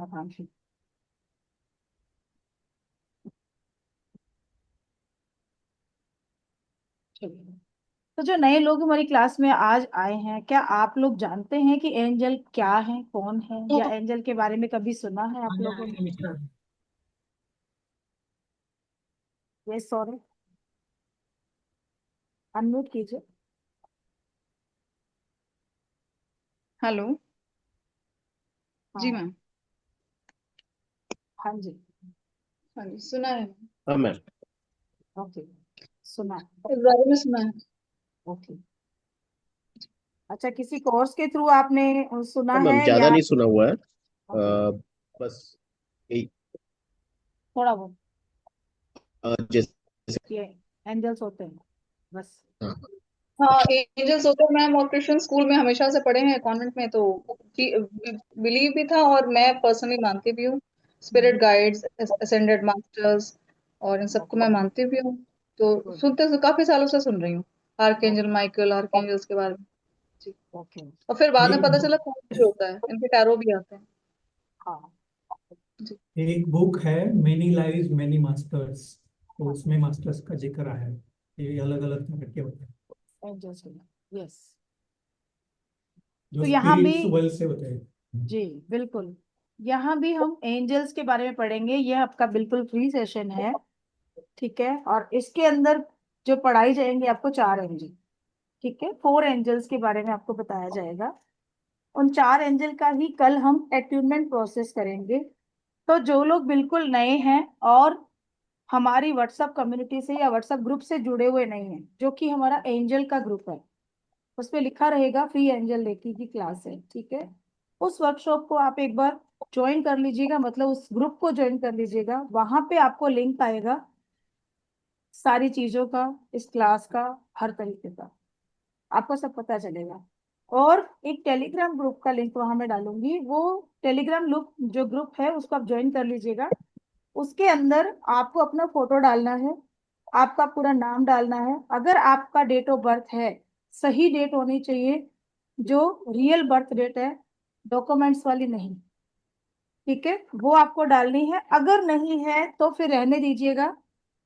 आकांक्षी। चलिए, तो जो नए लोग हमारी क्लास में आज आए हैं, क्या आप लोग जानते हैं कि एंजल क्या है, कौन है, या एंजल के बारे में कभी सुना है आप लोगों ने? यस, सॉरी, अनम्यूट कीजिए। हेलो। जी हाँ। मैम। हाँ जी। हाँ जी, सुना है। हाँ मैम। ओके, सुना है। इस बारे में सुना है। ओके। अच्छा, किसी कोर्स के थ्रू आपने सुना हाँ है मैम, ज्यादा या? नहीं सुना हुआ है। ओके, बस यही। थोड़ा बहुत जैसे ये एंजल्स होते हैं बस। हाँ। हाँ, अच्छा। एंजल्स होते हैं मैम, और क्रिश्चियन स्कूल में हमेशा से पढ़े हैं, कॉन्वेंट में, तो बिलीव भी था और मैं पर्सनली मानती भी हूँ। स्पिरिट गाइड्स, असेंडेड मास्टर्स, और इन सबको ओके, मैं मानती भी हूँ। तो गुड। सुनते काफी सालों से सुन रही हूँ आर्कएंजल माइकल, आर्कएंजल्स के बारे में। जी। ओके। और फिर बाद में एक पता चला कौन भी होता है, इनके टैरो भी आते हैं। हाँ। जी। एक बुक है, मेनी लाइव्स मेनी मास्टर्स। तो हाँ, उसमें मास्टर्स का जिक्र है। ये अलग अलग तरह के होते हैं एंजल्स, यस। जो तो यहाँ भी, स्पिरिचुअल से होते हैं। जी बिल्कुल, यहाँ भी हम एंजल्स के बारे में पढ़ेंगे। यह आपका बिल्कुल फ्री सेशन है, ठीक है। और इसके अंदर जो पढ़ाई जाएंगे आपको चार एंजल, ठीक है, फोर एंजल्स के बारे में आपको बताया जाएगा। उन चार एंजल का ही कल हम अट्यूनमेंट प्रोसेस करेंगे। तो जो लोग बिल्कुल नए हैं और हमारी व्हाट्सएप कम्युनिटी से या व्हाट्सएप ग्रुप से जुड़े हुए नहीं हैं, जो कि हमारा एंजल का ग्रुप है, उस पे लिखा रहेगा फ्री एंजल रेकी की क्लास है, ठीक है। उस वर्कशॉप को आप एक बार ज्वाइन कर लीजिएगा, मतलब उस ग्रुप को ज्वाइन कर लीजिएगा। वहां पे आपको लिंक आएगा सारी चीजों का, इस क्लास का, हर तरीके का आपको सब पता चलेगा। और एक टेलीग्राम ग्रुप का लिंक वहां मैं डालूंगी, वो टेलीग्राम ग्रुप जो ग्रुप है उसको आप ज्वाइन कर लीजिएगा। उसके अंदर आपको अपना फोटो डालना है, आपका पूरा नाम डालना है। अगर आपका डेट ऑफ बर्थ है, सही डेट होनी चाहिए, जो रियल बर्थ डेट है, डॉक्यूमेंट्स वाली नहीं, ठीक है, वो आपको डालनी है। अगर नहीं है तो फिर रहने दीजिएगा।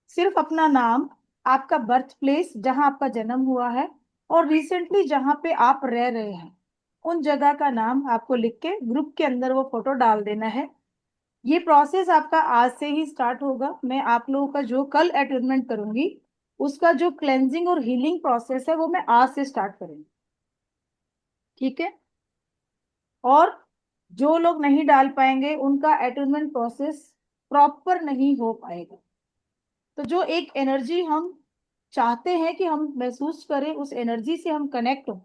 सिर्फ अपना नाम, आपका बर्थ प्लेस जहां आपका जन्म हुआ है, और रिसेंटली जहां पे आप रह रहे हैं, उन जगह का नाम आपको लिख के ग्रुप के अंदर वो फोटो डाल देना है। ये प्रोसेस आपका आज से ही स्टार्ट होगा। मैं आप लोगों का जो कल अटेंडमेंट करूंगी, उसका जो क्लेंजिंग और हीलिंग प्रोसेस है वो मैं आज से स्टार्ट करूंगी, ठीक है। और जो लोग नहीं डाल पाएंगे उनका अटेंडमेंट प्रोसेस प्रॉपर नहीं हो पाएगा। तो जो एक एनर्जी हम चाहते हैं कि हम महसूस करें, उस एनर्जी से हम कनेक्ट हो,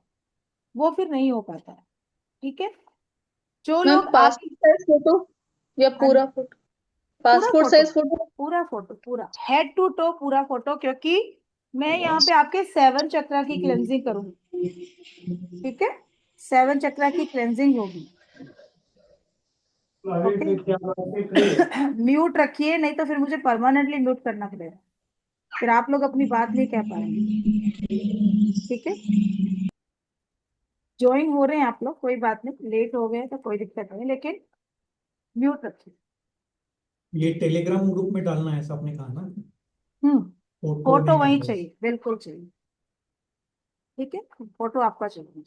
वो फिर नहीं हो पाता है, ठीक है। जो मैम, लोग आप, पासपोर्ट साइज फोटो या पूरा फोटो? पूरा पासपोर्ट फोटो, साइज फोटो? पूरा फोटो, पूरा हेड टू टो पूरा फोटो, क्योंकि मैं यहाँ पे आपके सेवन चक्रा की क्लेंजिंग करूंगी, ठीक है। सेवन चक्रा की क्लेंजिंग होगी, ओके। म्यूट रखिए, नहीं तो फिर मुझे परमानेंटली म्यूट करना पड़ेगा, फिर आप लोग अपनी बात नहीं कह पाएंगे, ठीक है। ज्वाइन हो रहे हैं आप लोग, कोई बात नहीं, लेट हो गए तो कोई दिक्कत नहीं, लेकिन म्यूट रखिए। ये टेलीग्राम ग्रुप में डालना है, ऐसा आपने कहा ना? हम्म, फोटो फोटो नेम वही एड्रेस। चाहिए, बिल्कुल चाहिए, ठीक है, फोटो आपका चाहिए।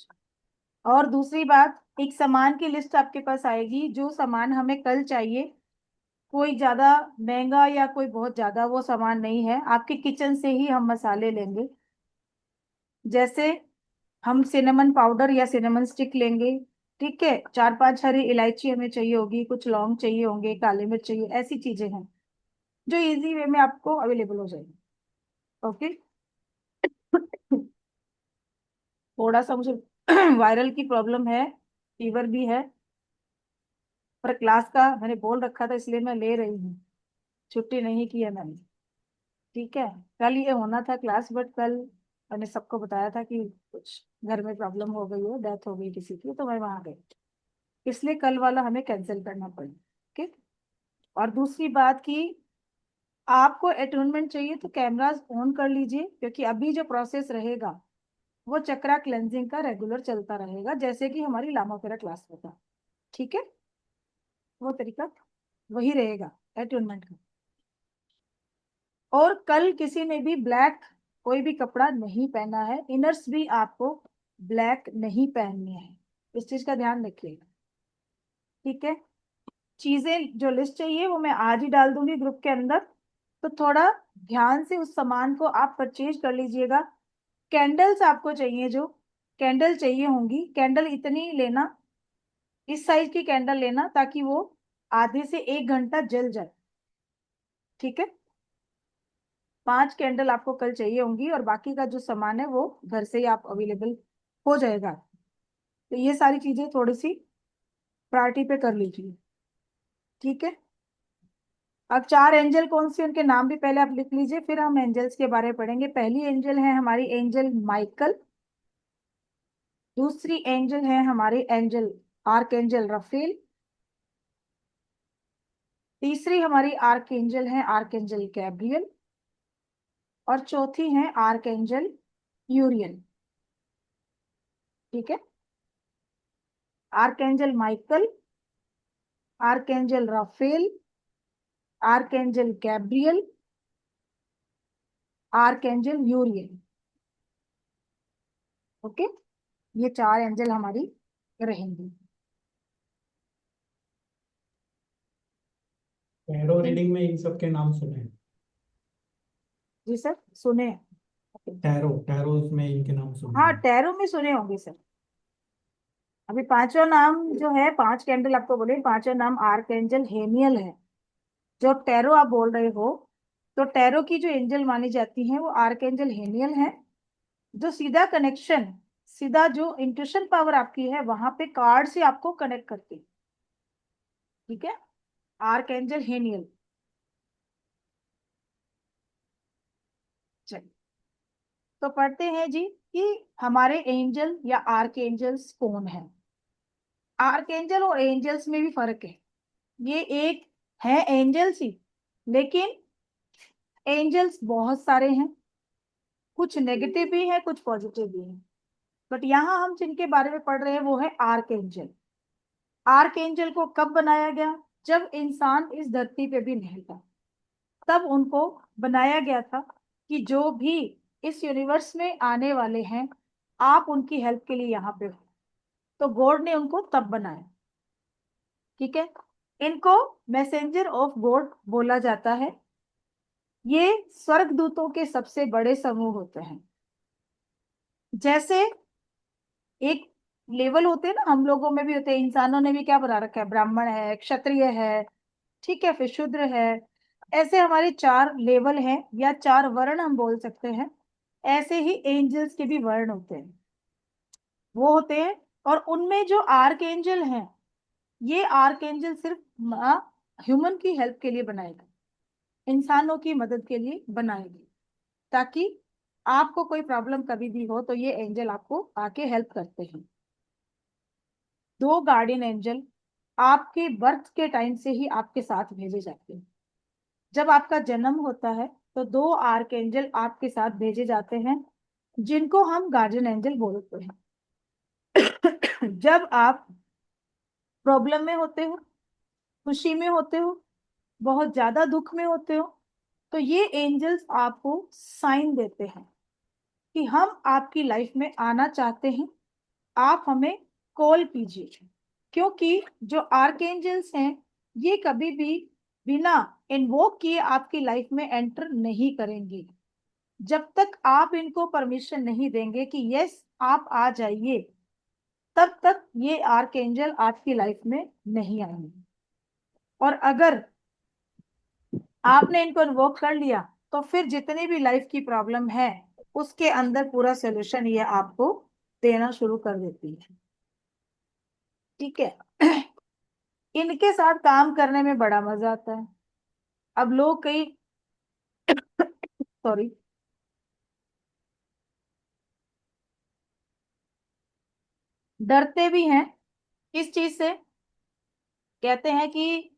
और दूसरी बात, एक सामान की लिस्ट आपके पास आएगी, जो सामान हमें कल चाहिए। कोई ज्यादा महंगा या कोई बहुत ज्यादा वो सामान नहीं है, आपके किचन से ही हम मसाले लेंगे। जैसे हम सिनेमन पाउडर या सिनेमन स्टिक लेंगे, ठीक है, चार पांच हरी इलायची हमें चाहिए होगी, कुछ लौंग चाहिए होंगे, काली मिर्च चाहिए, ऐसी चीजें हैं जो इजी वे में आपको अवेलेबल हो जाएगी, ओके। थोड़ा सा मुझे वायरल की प्रॉब्लम है, फीवर भी है, पर क्लास का मैंने बोल रखा था इसलिए मैं ले रही हूँ, छुट्टी नहीं की है मैंने, ठीक है। कल ये होना था क्लास, बट कल मैंने सबको बताया था कि कुछ घर में प्रॉब्लम हो गई है, डेथ हो गई किसी की, तो मैं वहां गई, इसलिए कल वाला हमें कैंसिल करना पड़ा, ठीक। और दूसरी बात की, आपको अटूनमेंट चाहिए तो कैमरास ऑन कर लीजिए, क्योंकि अभी जो प्रोसेस रहेगा वो चक्रा क्लेंजिंग का रेगुलर चलता रहेगा, जैसे कि हमारी लामाफेरा क्लास में था, ठीक है। वो तरीका वही रहेगा एट्यूनमेंट का। और कल किसी ने भी ब्लैक कोई भी कपड़ा नहीं पहना है, इनर्स भी आपको ब्लैक नहीं पहननी है, इस चीज का ध्यान रखिएगा। ठीक है, चीजें जो लिस्ट चाहिए वो मैं आज ही डाल दूंगी ग्रुप के अंदर, तो थोड़ा ध्यान से उस सामान को आप परचेज कर लीजिएगा। कैंडल्स आपको चाहिए, जो कैंडल चाहिए होंगी, कैंडल इतनी लेना, इस साइज की कैंडल लेना ताकि वो आधे से 1 घंटा जल जाए। ठीक है, 5 कैंडल आपको कल चाहिए होंगी, और बाकी का जो सामान है वो घर से ही आप अवेलेबल हो जाएगा। तो ये सारी चीजें थोड़ी सी प्रायोरिटी पे कर लीजिए। ठीक है, अब 4 एंजल कौन सी, उनके नाम भी पहले आप लिख लीजिए, फिर हम एंजल्स के बारे में पढ़ेंगे। पहली एंजल है हमारी एंजल माइकल, दूसरी एंजल है हमारी एंजल आर्क एंजल रफेल, तीसरी हमारी आर्क एंजल है आर्क एंजल गैब्रियल, और चौथी है आर्क एंजल यूरियल। ठीक है, archangel Michael, archangel Raphael, archangel Gabriel, archangel Uriel. Okay, ये 4 एंजल हमारी रहेंगी। टैरो रीडिंग में इन सब के नाम सुने हैं। जी सर, सुने हैं। टैरो टैरोस में इनके नाम सुने हाँ, हैं। टैरो में सुने होंगे सर। अभी पांचों नाम जो है, 5 कैंडल आपको बोले, पांचों नाम आर्क एंजल हेनियल है। जो टैरो आप बोल रहे हो, तो टैरो की जो एंजल मानी जाती है वो आर्क एंजल हेनियल है, जो सीधा कनेक्शन, सीधा जो इंट्यूशन पावर आपकी है वहां पे कार्ड से आपको कनेक्ट करती है। ठीक है, आर्क एंजल हेनियल। चलिए, तो पढ़ते हैं जी कि हमारे एंजल या आर्क एंजल्स कौन है। आर्क एंजल और एंजल्स में भी फर्क है। ये एक है एंजल्स ही, लेकिन एंजल्स बहुत सारे हैं, कुछ नेगेटिव भी है कुछ पॉजिटिव भी है। बट यहाँ हम जिनके बारे में पढ़ रहे हैं वो है आर्क एंजल। आर्क एंजल को कब बनाया गया? जब इंसान इस धरती पे भी नहीं था, तब उनको बनाया गया था कि जो भी इस यूनिवर्स में आने वाले हैं, आप उनकी हेल्प के लिए यहाँ पे हो। तो गॉड ने उनको तब बनाया। ठीक है, इनको मैसेंजर ऑफ गॉड बोला जाता है। ये स्वर्गदूतों के सबसे बड़े समूह होते हैं। जैसे एक लेवल होते हैं ना, हम लोगों में भी होते हैं, इंसानों ने भी क्या बना रखा है, ब्राह्मण है, क्षत्रिय है, ठीक है, फिर शूद्र है। ऐसे हमारे 4 लेवल हैं, या 4 वर्ण हम बोल सकते हैं। ऐसे ही एंजल्स के भी वर्ण होते हैं, वो होते हैं। और उनमें जो आर्क एंजल हैं, ये आर्क एंजल सिर्फ ह्यूमन की हेल्प के लिए बनाए गए, इंसानों की मदद के लिए बनाए गए, ताकि आपको कोई प्रॉब्लम कभी भी हो तो ये एंजल आपको आके हेल्प करते हैं। 2 गार्डियन एंजल आपके बर्थ के टाइम से ही आपके साथ भेजे जाते हैं। जब आपका जन्म होता है तो 2 आर्क एंजल आपके साथ भेजे जाते हैं, जिनको हम गार्डियन एंजल बोलते हैं। जब आप प्रॉब्लम में होते हो, खुशी में होते हो, बहुत ज्यादा दुख में होते हो, तो ये एंजल्स आपको साइन देते हैं कि हम आपकी लाइफ में आना चाहते हैं, आप हमें कॉल कीजिए। क्योंकि जो आर्कएंजल्स हैं, ये कभी भी बिना इन्वोक किए आपकी लाइफ में एंटर नहीं करेंगे। जब तक आप इनको परमिशन नहीं देंगे कि यस आप आ जाइए, तब तक ये आर्कएंजल आपकी लाइफ में नहीं आएंगे। और अगर आपने इनको इन्वोक कर लिया, तो फिर जितनी भी लाइफ की प्रॉब्लम है उसके अंदर पूरा सोल्यूशन ये आपको देना शुरू कर देती है। ठीक है, इनके साथ काम करने में बड़ा मजा आता है। अब लोग कई सॉरी, डरते भी हैं इस चीज से। कहते हैं कि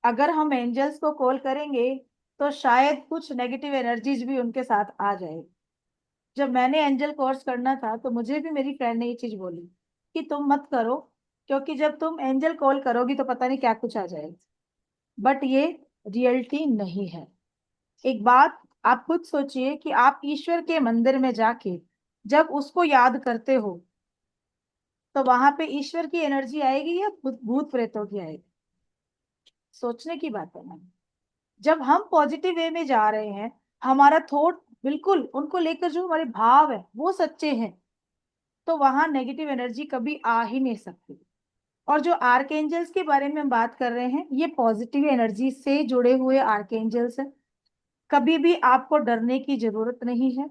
अगर हम एंजल्स को कॉल करेंगे तो शायद कुछ नेगेटिव एनर्जीज भी उनके साथ आ जाए। जब मैंने एंजल कोर्स करना था तो मुझे भी मेरी फ्रेंड ने ये चीज बोली कि तुम मत करो, क्योंकि जब तुम एंजल कॉल करोगी तो पता नहीं क्या कुछ आ जाएगा, बट ये रियलिटी नहीं है। एक बात आप खुद सोचिए कि आप ईश्वर के मंदिर में जाके जब उसको याद करते हो तो वहां पे ईश्वर की एनर्जी आएगी या भूत प्रेतों की आएगी? सोचने की बात है ना। जब हम पॉजिटिव वे में जा रहे हैं, हमारा थॉट बिल्कुल उनको लेकर जो हमारे भाव है वो सच्चे हैं, तो वहां नेगेटिव एनर्जी कभी आ ही नहीं सकती। और जो आर्कएंजल्स के बारे में हम बात कर रहे हैं, ये पॉजिटिव एनर्जी से जुड़े हुए आर्कएंजल्स हैं। कभी भी आपको डरने की जरूरत नहीं है।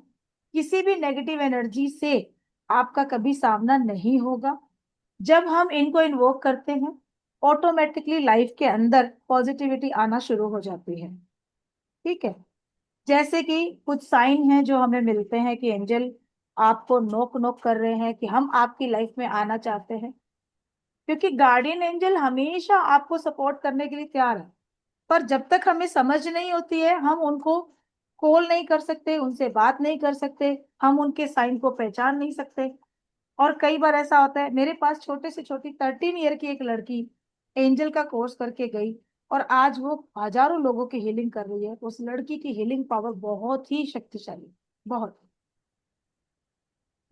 किसी भी नेगेटिव एनर्जी से आपका कभी सामना नहीं होगा। जब हम इनको इन्वोक करते हैं, ऑटोमेटिकली लाइफ के अंदर पॉजिटिविटी आना शुरू हो जाती है। ठीक है। जैसे कि कुछ साइन हैं जो हमें मिलते हैं कि एंजल आपको नोक नोक कर रहे हैं कि हम आपकी लाइफ में आना चाहते हैं, क्योंकि गार्डियन एंजल हमेशा आपको सपोर्ट करने के लिए तैयार है। पर जब तक हमें समझ नहीं होती है, हम उनको कॉल नहीं कर सकते, उनसे बात नहीं कर सकते, हम उनके साइन को पहचान नहीं सकते। और कई बार ऐसा होता है, मेरे पास छोटे से छोटी 13 ईयर की एक लड़की एंजल का कोर्स करके गई और आज वो हजारों लोगों की हीलिंग कर रही है। उस लड़की की हीलिंग पावर बहुत ही शक्तिशाली, बहुत।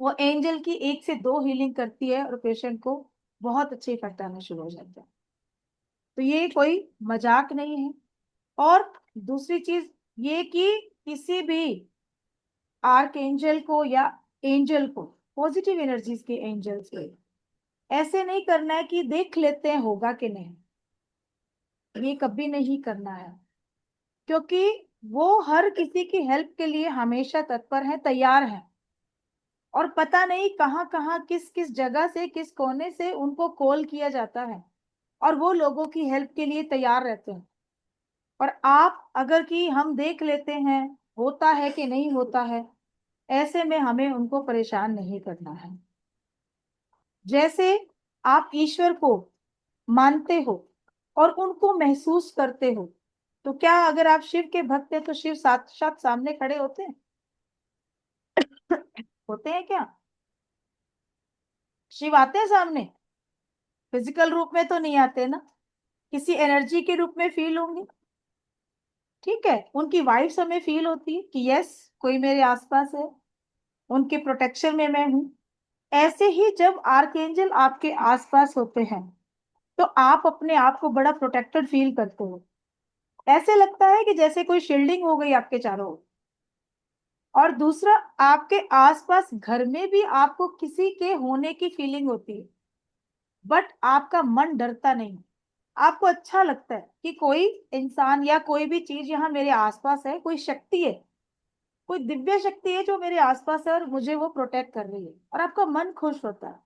वो एंजल की 1 से 2 हीलिंग करती है और पेशेंट को बहुत अच्छे इफेक्ट आना शुरू हो जाता है। तो ये कोई मजाक नहीं है। और दूसरी चीज ये कि किसी भी आर्क एंजल को या एंजल को, पॉजिटिव एनर्जीज के एंजल्स को ऐसे नहीं करना है कि देख लेते हैं होगा कि नहीं। ये कभी नहीं करना है, क्योंकि वो हर किसी की हेल्प के लिए हमेशा तत्पर है, तैयार है। और पता नहीं कहाँ कहाँ किस किस जगह से, किस कोने से उनको कॉल किया जाता है और वो लोगों की हेल्प के लिए तैयार रहते हैं। और आप अगर कि हम देख लेते हैं होता है कि नहीं होता है, ऐसे में हमें उनको परेशान नहीं करना है। जैसे आप ईश्वर को मानते हो और उनको महसूस करते हो, तो क्या अगर आप शिव के भक्त हैं तो शिव साक्षात सामने खड़े होते हैं? होते हैं क्या? शिव आते हैं सामने? फिजिकल रूप में तो नहीं आते ना, किसी एनर्जी के रूप में फील होंगे। ठीक है, उनकी वाइब्स हमें फील होती है कि यस, कोई मेरे आसपास है, उनके प्रोटेक्शन में मैं हूं। ऐसे ही जब आर्कएंजल आपके आसपास होते हैं तो आप अपने आप को बड़ा प्रोटेक्टेड फील करते हो। ऐसे लगता है कि जैसे कोई शील्डिंग हो गई आपके चारों ओर। और दूसरा, आपके आसपास घर में भी आपको किसी के होने की फीलिंग होती है, बट आपका मन डरता नहीं। आपको अच्छा लगता है कि कोई इंसान या कोई भी चीज यहाँ मेरे आसपास है, कोई शक्ति है, कोई दिव्य शक्ति है जो मेरे आसपास है और मुझे वो प्रोटेक्ट कर रही है, और आपका मन खुश होता है।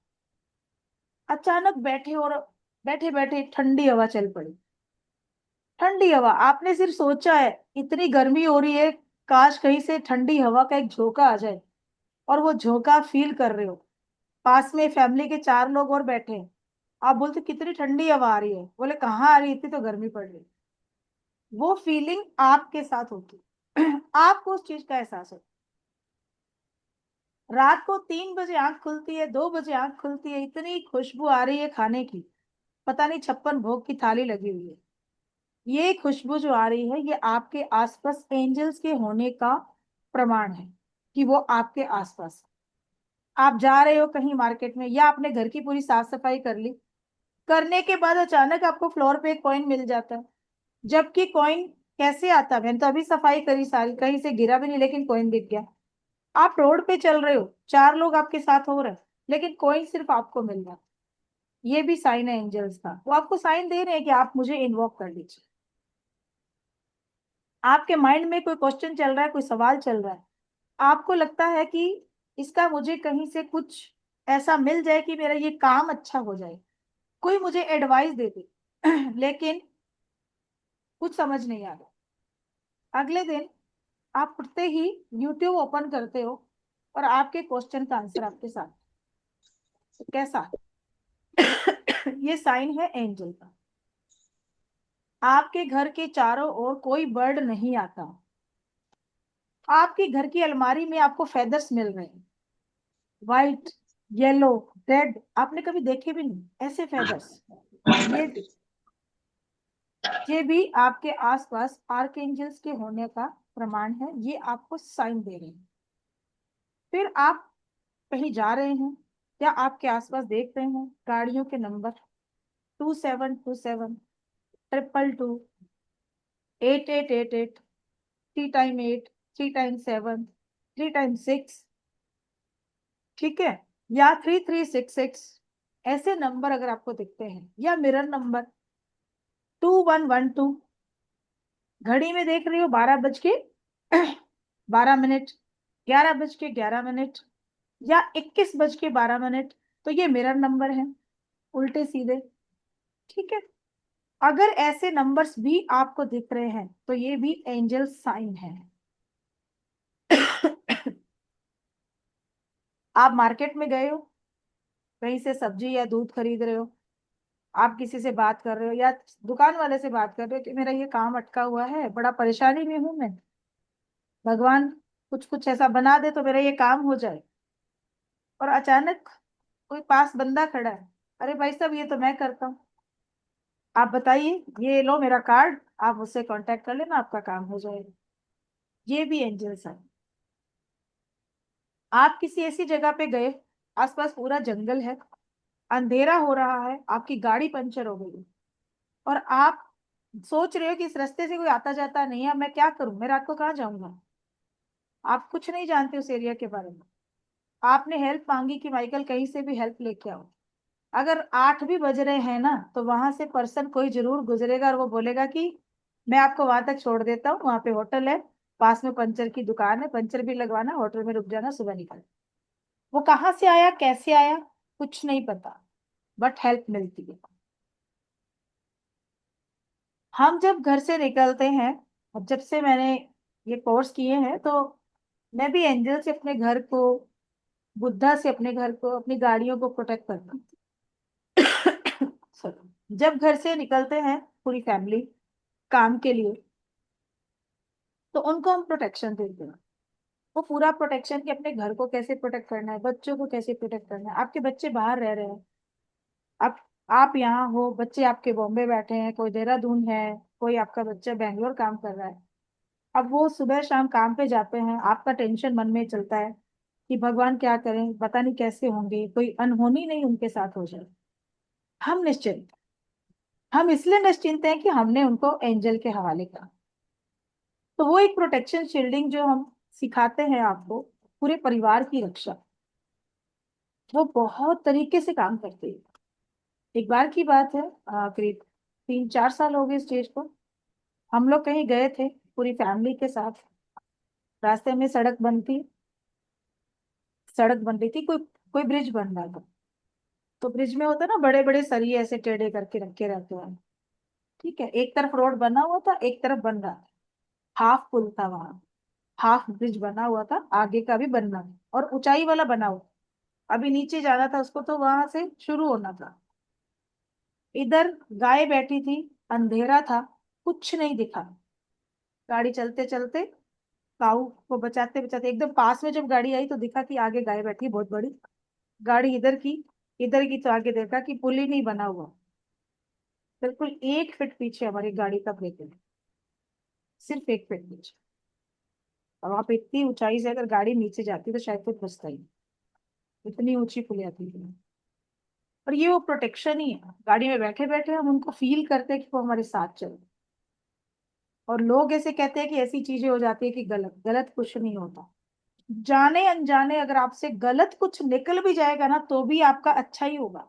अचानक बैठे बैठे ठंडी हवा चल पड़ी। ठंडी हवा, आपने सिर्फ सोचा है इतनी गर्मी हो रही है, काश कहीं से ठंडी हवा का एक झोंका आ जाए, और वो झोंका फील कर रहे हो। पास में फैमिली के 4 लोग और बैठे हैं। आप बोलते कितनी ठंडी हवा आ रही है, बोले कहाँ आ रही है, इतनी तो गर्मी पड़ रही है। वो फीलिंग आपके साथ होती है। आपको उस चीज का एहसास होता है। रात को 3 बजे आंख खुलती है, 2 बजे आंख खुलती है, इतनी खुशबू आ रही है खाने की, पता नहीं 56 भोग की थाली लगी हुई है। ये खुशबू जो आ रही है, ये आपके आसपास एंजल्स के होने का प्रमाण है कि वो आपके आसपास है। आप जा रहे हो कहीं मार्केट में, या आपने घर की पूरी साफ सफाई कर ली, करने के बाद अचानक आपको फ्लोर पे एक कॉइन मिल जाता है। जबकि कॉइन कैसे आता है, मैंने तो अभी सफाई करी सारी, कहीं से गिरा भी नहीं लेकिन कॉइन दिख गया। आप रोड पे चल रहे हो, 4 लोग आपके साथ हो रहे हैं, लेकिन कॉइन सिर्फ आपको मिल रहा है। ये भी साइन है एंजल्स का, वो आपको साइन दे रहे हैं कि आप मुझे इन्वॉक कर लीजिए। आपके माइंड में कोई क्वेश्चन चल रहा है, कोई सवाल चल रहा है, आपको लगता है कि इसका मुझे कहीं से कुछ ऐसा मिल जाए कि मेरा ये काम अच्छा हो जाए, कोई मुझे एडवाइस दे दे। लेकिन कुछ समझ नहीं आ रहा। अगले दिन आप उठते ही यूट्यूब ओपन करते हो और आपके क्वेश्चन का आंसर आपके साथ। तो कैसा? ये साइन है एंजल का। आपके घर के चारों ओर कोई बर्ड नहीं आता। आपके घर की अलमारी में आपको फेदर्स मिल रहे हैं, व्हाइट, येलो, रेड आपने कभी देखे भी नहीं ऐसे फेदर्स। ये भी आपके आसपास आर्कएंजल्स के होने का प्रमाण है, ये आपको साइन दे रहे हैं। फिर आप कहीं जा रहे हैं या आपके आसपास देख रहे हैं गाड़ियों के नंबर 2727, 222, 8888, 3 टाइम 8, 3 टाइम 7, 3 टाइम 6, ठीक है, या 3366, ऐसे नंबर अगर आपको दिखते हैं, या मिरर नंबर 2112, घड़ी में देख रही हो 12 बज के 12 मिनट, 11 बज के 11 मिनट, या 21 बज के 12 मिनट, तो ये मिरर नंबर है, उल्टे सीधे, ठीक है। अगर ऐसे नंबर्स भी आपको दिख रहे हैं तो ये भी एंजल साइन है। आप मार्केट में गए हो, कहीं से सब्जी या दूध खरीद रहे हो, आप किसी से बात कर रहे हो या दुकान वाले से बात कर रहे हो कि मेरा ये काम अटका हुआ है, बड़ा परेशानी में हूं मैं, भगवान कुछ कुछ ऐसा बना दे तो मेरा ये काम हो जाए। और अचानक कोई पास बंदा खड़ा है, अरे भाई साहब ये तो मैं करता हूँ, आप बताइए, ये लो मेरा कार्ड, आप मुझसे कांटेक्ट कर लेना, आपका काम हो जाएगा। ये भी एंजल्स है। आप किसी ऐसी जगह पे गए, आसपास पूरा जंगल है, अंधेरा हो रहा है, आपकी गाड़ी पंचर हो गई और आप सोच रहे हो कि इस रास्ते से कोई आता जाता नहीं है, अब मैं क्या करूं, मैं रात को कहाँ जाऊंगा। आप कुछ नहीं जानते उस एरिया के बारे में, आपने हेल्प मांगी कि माइकल कहीं से भी हेल्प लेके आओ। अगर 8 भी बज रहे हैं ना, तो वहां से पर्सन कोई जरूर गुजरेगा और वो बोलेगा कि मैं आपको वहां तक छोड़ देता हूँ, वहां पे होटल है, पास में पंचर की दुकान है, पंचर भी लगवाना, होटल में रुक जाना, सुबह निकल। वो कहाँ से आया, कैसे आया, कुछ नहीं पता, बट हेल्प मिलती है। हम जब घर से निकलते हैं, अब जब से मैंने ये कोर्स किए हैं, तो मैं भी एंजल से अपने घर को, बुद्धा से अपने घर को, अपनी गाड़ियों को प्रोटेक्ट करता हूँ। Sorry। जब घर से निकलते हैं पूरी फैमिली काम के लिए, तो उनको हम प्रोटेक्शन देते हैं। वो पूरा प्रोटेक्शन कि अपने घर को कैसे प्रोटेक्ट करना है, बच्चों को कैसे प्रोटेक्ट करना है। आपके बच्चे बाहर रह रहे हैं, आप आप यहाँ हो, बच्चे आपके बॉम्बे बैठे हैं, कोई देहरादून है, कोई आपका बच्चा बैंगलोर काम कर रहा है। अब वो सुबह शाम काम पे जाते हैं, आपका टेंशन मन में चलता है कि भगवान क्या करें, पता नहीं कैसे होंगे, कोई अनहोनी नहीं उनके साथ हो जाए। हम निश्चिंत, हम इसलिए निश्चिंत हैं कि हमने उनको एंजल के हवाले करा। तो वो एक प्रोटेक्शन शील्डिंग जो हम सिखाते हैं आपको, पूरे परिवार की रक्षा, वो बहुत तरीके से काम करती है। एक बार की बात है, करीब 3-4 साल हो गए स्टेज को, हम लोग कहीं गए थे पूरी फैमिली के साथ, रास्ते में सड़क बन रही थी, कोई कोई ब्रिज बन रहा था। तो ब्रिज में होता है ना, बड़े बड़े सरिये ऐसे टेढ़े करके रखे रहते हैं, ठीक है, एक तरफ रोड बना हुआ था, एक तरफ बन रहा था, हाफ पुल था वहां, हाफ ब्रिज बना हुआ था, आगे का भी बनना था, और ऊंचाई वाला बना हुआ, अभी नीचे जाना था उसको, तो वहां से शुरू होना था। इधर गाय बैठी थी, अंधेरा था, कुछ नहीं दिखा, गाड़ी चलते चलते, काऊ को बचाते बचाते एकदम पास में जब गाड़ी आई तो दिखा कि आगे गाय बैठी है बहुत बड़ी। गाड़ी इधर की तो आगे देखा कि पुल ही नहीं बना हुआ, बिल्कुल 1 फीट पीछे हमारी गाड़ी का ब्रेक है, सिर्फ 1 फीट पीछे। और वहां पे इतनी ऊंचाई से अगर गाड़ी नीचे जाती तो शायद कोई फंसता ही नहीं। इतनी ऊंची पुलिया थी। और ये वो प्रोटेक्शन ही है, गाड़ी में बैठे बैठे हम उनको फील करते हैं कि वो हमारे साथ चल। और लोग ऐसे कहते हैं कि ऐसी चीजें हो जाती है कि गलत गलत कुछ नहीं होता। जाने अनजाने अगर आपसे गलत कुछ निकल भी जाएगा ना, तो भी आपका अच्छा ही होगा,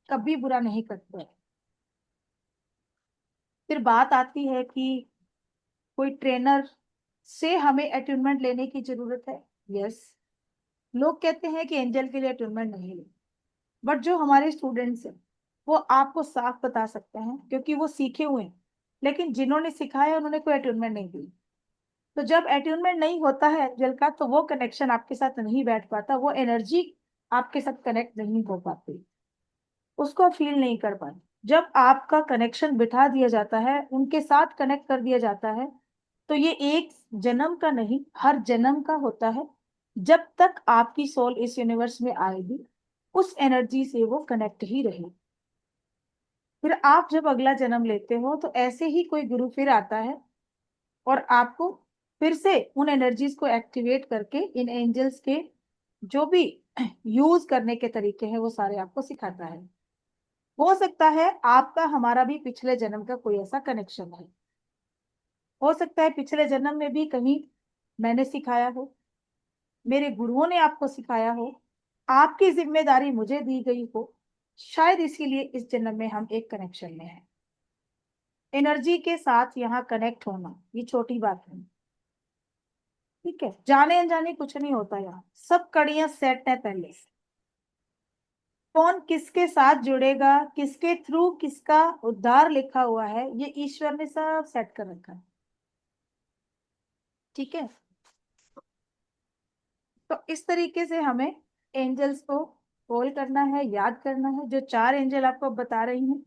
कभी बुरा नहीं करते हैं। फिर बात आती है कि कोई ट्रेनर से हमें अटूनमेंट लेने की जरूरत है। यस, लोग कहते हैं कि एंजल के लिए अटूनमेंट नहीं ले, बट जो हमारे स्टूडेंट्स हैं वो आपको साफ बता सकते हैं, क्योंकि वो सीखे हुए हैं। लेकिन जिन्होंने सिखाया उन्होंने कोई अटूनमेंट नहीं दी। तो जब अटूनमेंट नहीं होता है एंजल का, तो वो कनेक्शन आपके साथ नहीं बैठ पाता, वो एनर्जी आपके साथ कनेक्ट नहीं हो पाती, उसको फील नहीं कर पाते। जब आपका कनेक्शन बिठा दिया जाता है, उनके साथ कनेक्ट कर दिया जाता है, तो ये एक जन्म का नहीं, हर जन्म का होता है। जब तक आपकी सोल इस यूनिवर्स में आएगी, उस एनर्जी से वो कनेक्ट ही रहे। फिर आप जब अगला जन्म लेते हो तो ऐसे ही कोई गुरु फिर आता है और आपको फिर से उन एनर्जीज को एक्टिवेट करके इन एंजल्स के जो भी यूज करने के तरीके हैं वो सारे आपको सिखाता है। हो सकता है आपका हमारा भी पिछले जन्म का कोई ऐसा कनेक्शन है। हो सकता है पिछले जन्म में भी कहीं मैंने सिखाया हो, मेरे गुरुओं ने आपको सिखाया हो, आपकी जिम्मेदारी मुझे दी गई हो, शायद इसीलिए इस जन्म में हम एक कनेक्शन में हैं। एनर्जी के साथ यहाँ कनेक्ट होना ये छोटी बात नहीं, ठीक है। जाने अनजाने कुछ नहीं होता, यहाँ सब कड़ियां सेट है पहले से। कौन किसके साथ जुड़ेगा, किसके थ्रू किसका उद्धार लिखा हुआ है, ये ईश्वर ने सब सेट कर रखा है, ठीक है। तो इस तरीके से हमें एंजल्स को कॉल करना है, याद करना है। जो 4 एंजल आपको बता रही हूँ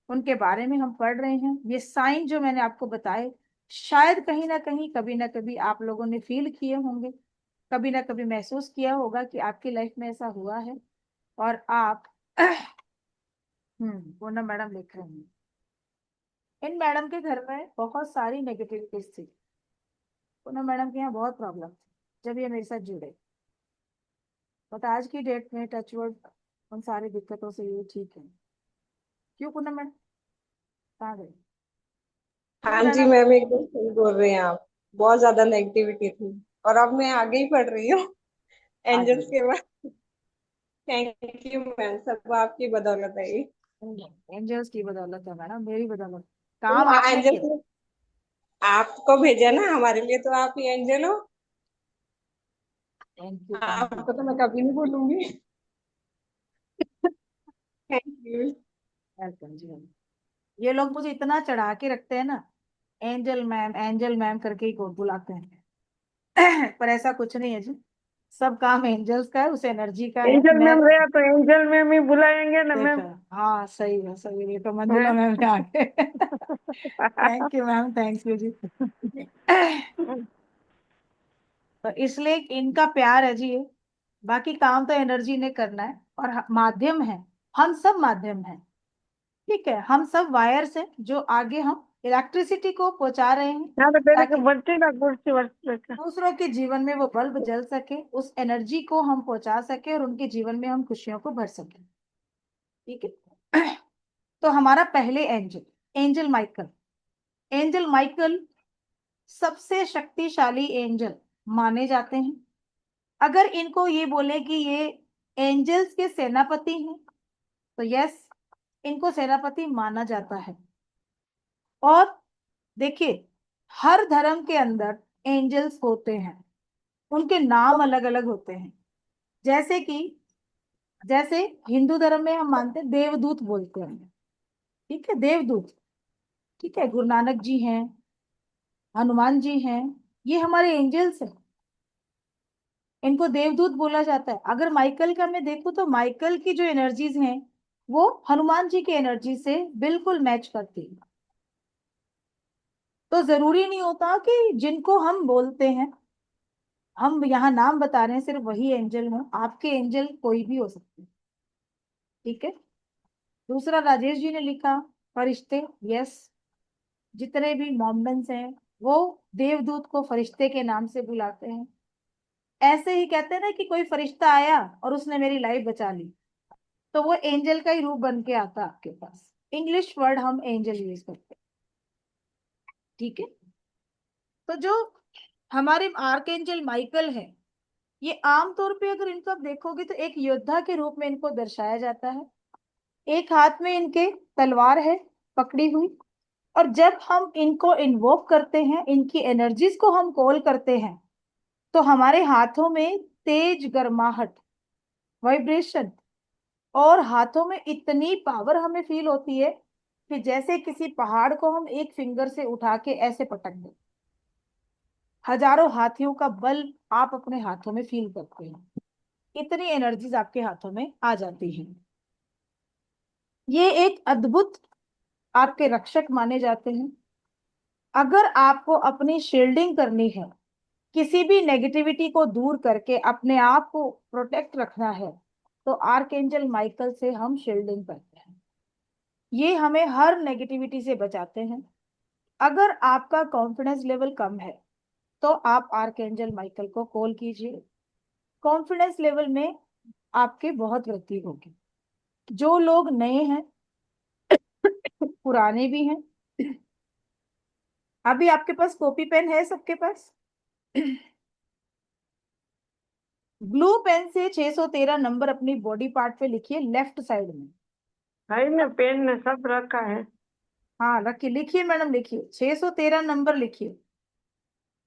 उनके बारे में हम पढ़ रहे हैं। ये साइन जो मैंने आपको बताए शायद कहीं ना कहीं कभी ना कभी आप लोगों ने फील किए होंगे, कभी ना कभी महसूस किया होगा कि आपकी लाइफ में ऐसा हुआ है और आप पूनम मैडम लिख रहे हैं। इन मैडम के घर में बहुत सारी नेगेटिविटीज थी, पूनम मैडम के यहाँ बहुत प्रॉब्लम थी जब ये मेरे साथ जुड़े। बट आज की डेट में टचवुड उन सारी दिक्कतों से ये ठीक है। क्यों पूनम मैडम कहाँ गई? क्यों हाँ जी मैडम? मैम, एकदम सही बोल रहे हैं आप। बहुत ज्यादा नेगेटिविटी थी और अब मैं आगे ही पढ़ रही हूँ आगे एंजल्स के बाद। थैंक यू मैम, सब आपकी बदौलत है ये। एंजल्स की बदौलत है मैडम, मेरी बदौलत। तो काम आपने एंजल्स किया। ने आपको भेजा ना हमारे लिए, तो आप ही एंजल हो। Thank you thank you. आपको तो मैं कभी नहीं भूलूंगी। Thank you. वेलकम जी। ये लोग मुझे इतना चढ़ा के रखते हैं ना, एंजल मैम करके ही को बुलाते हैं पर ऐसा कुछ नहीं है जी, सब काम एंजल्स का है, उस एनर्जी का है। एंजल मैं मैम रहा तो एंजल मैम ही बुलाएंगे ना देखा, मैम। हाँ सही है सही है, ये तो मंजुला हैं? मैम ने आगे thank you ma'am, thank you जी तो इसलिए इनका प्यार है जी ये, बाकी काम तो एनर्जी ने करना है और माध्यम है, हम सब माध्यम हैं, ठीक है। हम सब वायर्स हैं जो आगे हम इलेक्ट्रिसिटी को पहुंचा रहे हैं यहाँ तो तेरे को ताकि बच्चे ना कुर्सी वर्सी का। दूसरों के जीवन में वो बल्ब जल सके, उस एनर्जी को हम पहुंचा सके और उनके जीवन में हम खुशियों को भर सके, ठीक है तो हमारा पहले angel, angel Michael. Angel Michael सबसे शक्तिशाली एंजल माने जाते हैं। अगर इनको ये बोले कि ये एंजल्स के सेनापति हैं तो यस, इनको सेनापति माना जाता है। और देखिए, हर धर्म के अंदर एंजल्स होते हैं, उनके नाम अलग अलग होते हैं। जैसे कि जैसे हिंदू धर्म में हम मानते हैं देवदूत बोलते हैं, ठीक है, देवदूत, ठीक है। गुरु नानक जी हैं, हनुमान जी हैं, ये हमारे एंजल्स हैं, इनको देवदूत बोला जाता है। अगर माइकल का मैं देखूं तो माइकल की जो एनर्जीज हैं वो हनुमान जी की एनर्जी से बिल्कुल मैच करती है। तो जरूरी नहीं होता कि जिनको हम बोलते हैं, हम यहाँ नाम बता रहे हैं, सिर्फ वही एंजल हो, आपके एंजल कोई भी हो सकते हैं, ठीक है। दूसरा राजेश जी ने लिखा फरिश्ते, यस, जितने भी मोमडन्स हैं वो देवदूत को फरिश्ते के नाम से बुलाते हैं। ऐसे ही कहते हैं ना कि कोई फरिश्ता आया और उसने मेरी लाइफ बचा ली, तो वो एंजल का ही रूप बन के आता आपके पास। इंग्लिश वर्ड हम एंजल यूज करते हैं, ठीक है। तो जो हमारे आर्कएंजल माइकल है, ये आमतौर पे अगर इनको आप देखोगे तो एक योद्धा के रूप में इनको दर्शाया जाता है। एक हाथ में इनके तलवार है पकड़ी हुई, और जब हम इनको इन्वोक करते हैं, इनकी एनर्जीज को हम कॉल करते हैं, तो हमारे हाथों में तेज गर्माहट, वाइब्रेशन, और हाथों में इतनी पावर हमें फील होती है कि जैसे किसी पहाड़ को हम एक फिंगर से उठा के ऐसे पटक दें। हजारों हाथियों का बल आप अपने हाथों में फील करते हैं, इतनी एनर्जीज आपके हाथों में आ जाती हैं। ये एक अद्भुत आपके रक्षक माने जाते हैं। अगर आपको अपनी शील्डिंग करनी है, किसी भी नेगेटिविटी को दूर करके अपने आप को प्रोटेक्ट रखना है, तो आर्कएंजल माइकल से हम शील्डिंग करते हैं। ये हमें हर नेगेटिविटी से बचाते हैं। अगर आपका कॉन्फिडेंस लेवल कम है तो आप आर्कएंजल माइकल को कॉल कीजिए। कॉन्फिडेंस लेवल में आपके बहुत वृद्धि होगी। जो लोग नए हैं, पुराने भी हैं, अभी आपके पास कॉपी पेन है सबके पास? ब्लू पेन से 613 नंबर अपनी बॉडी पार्ट पे लिखिए, लेफ्ट साइड में। भाई ने पेन ने सब रखा है। हाँ रखिए, लिखिए मैडम, लिखिए 613 नंबर लिखिए।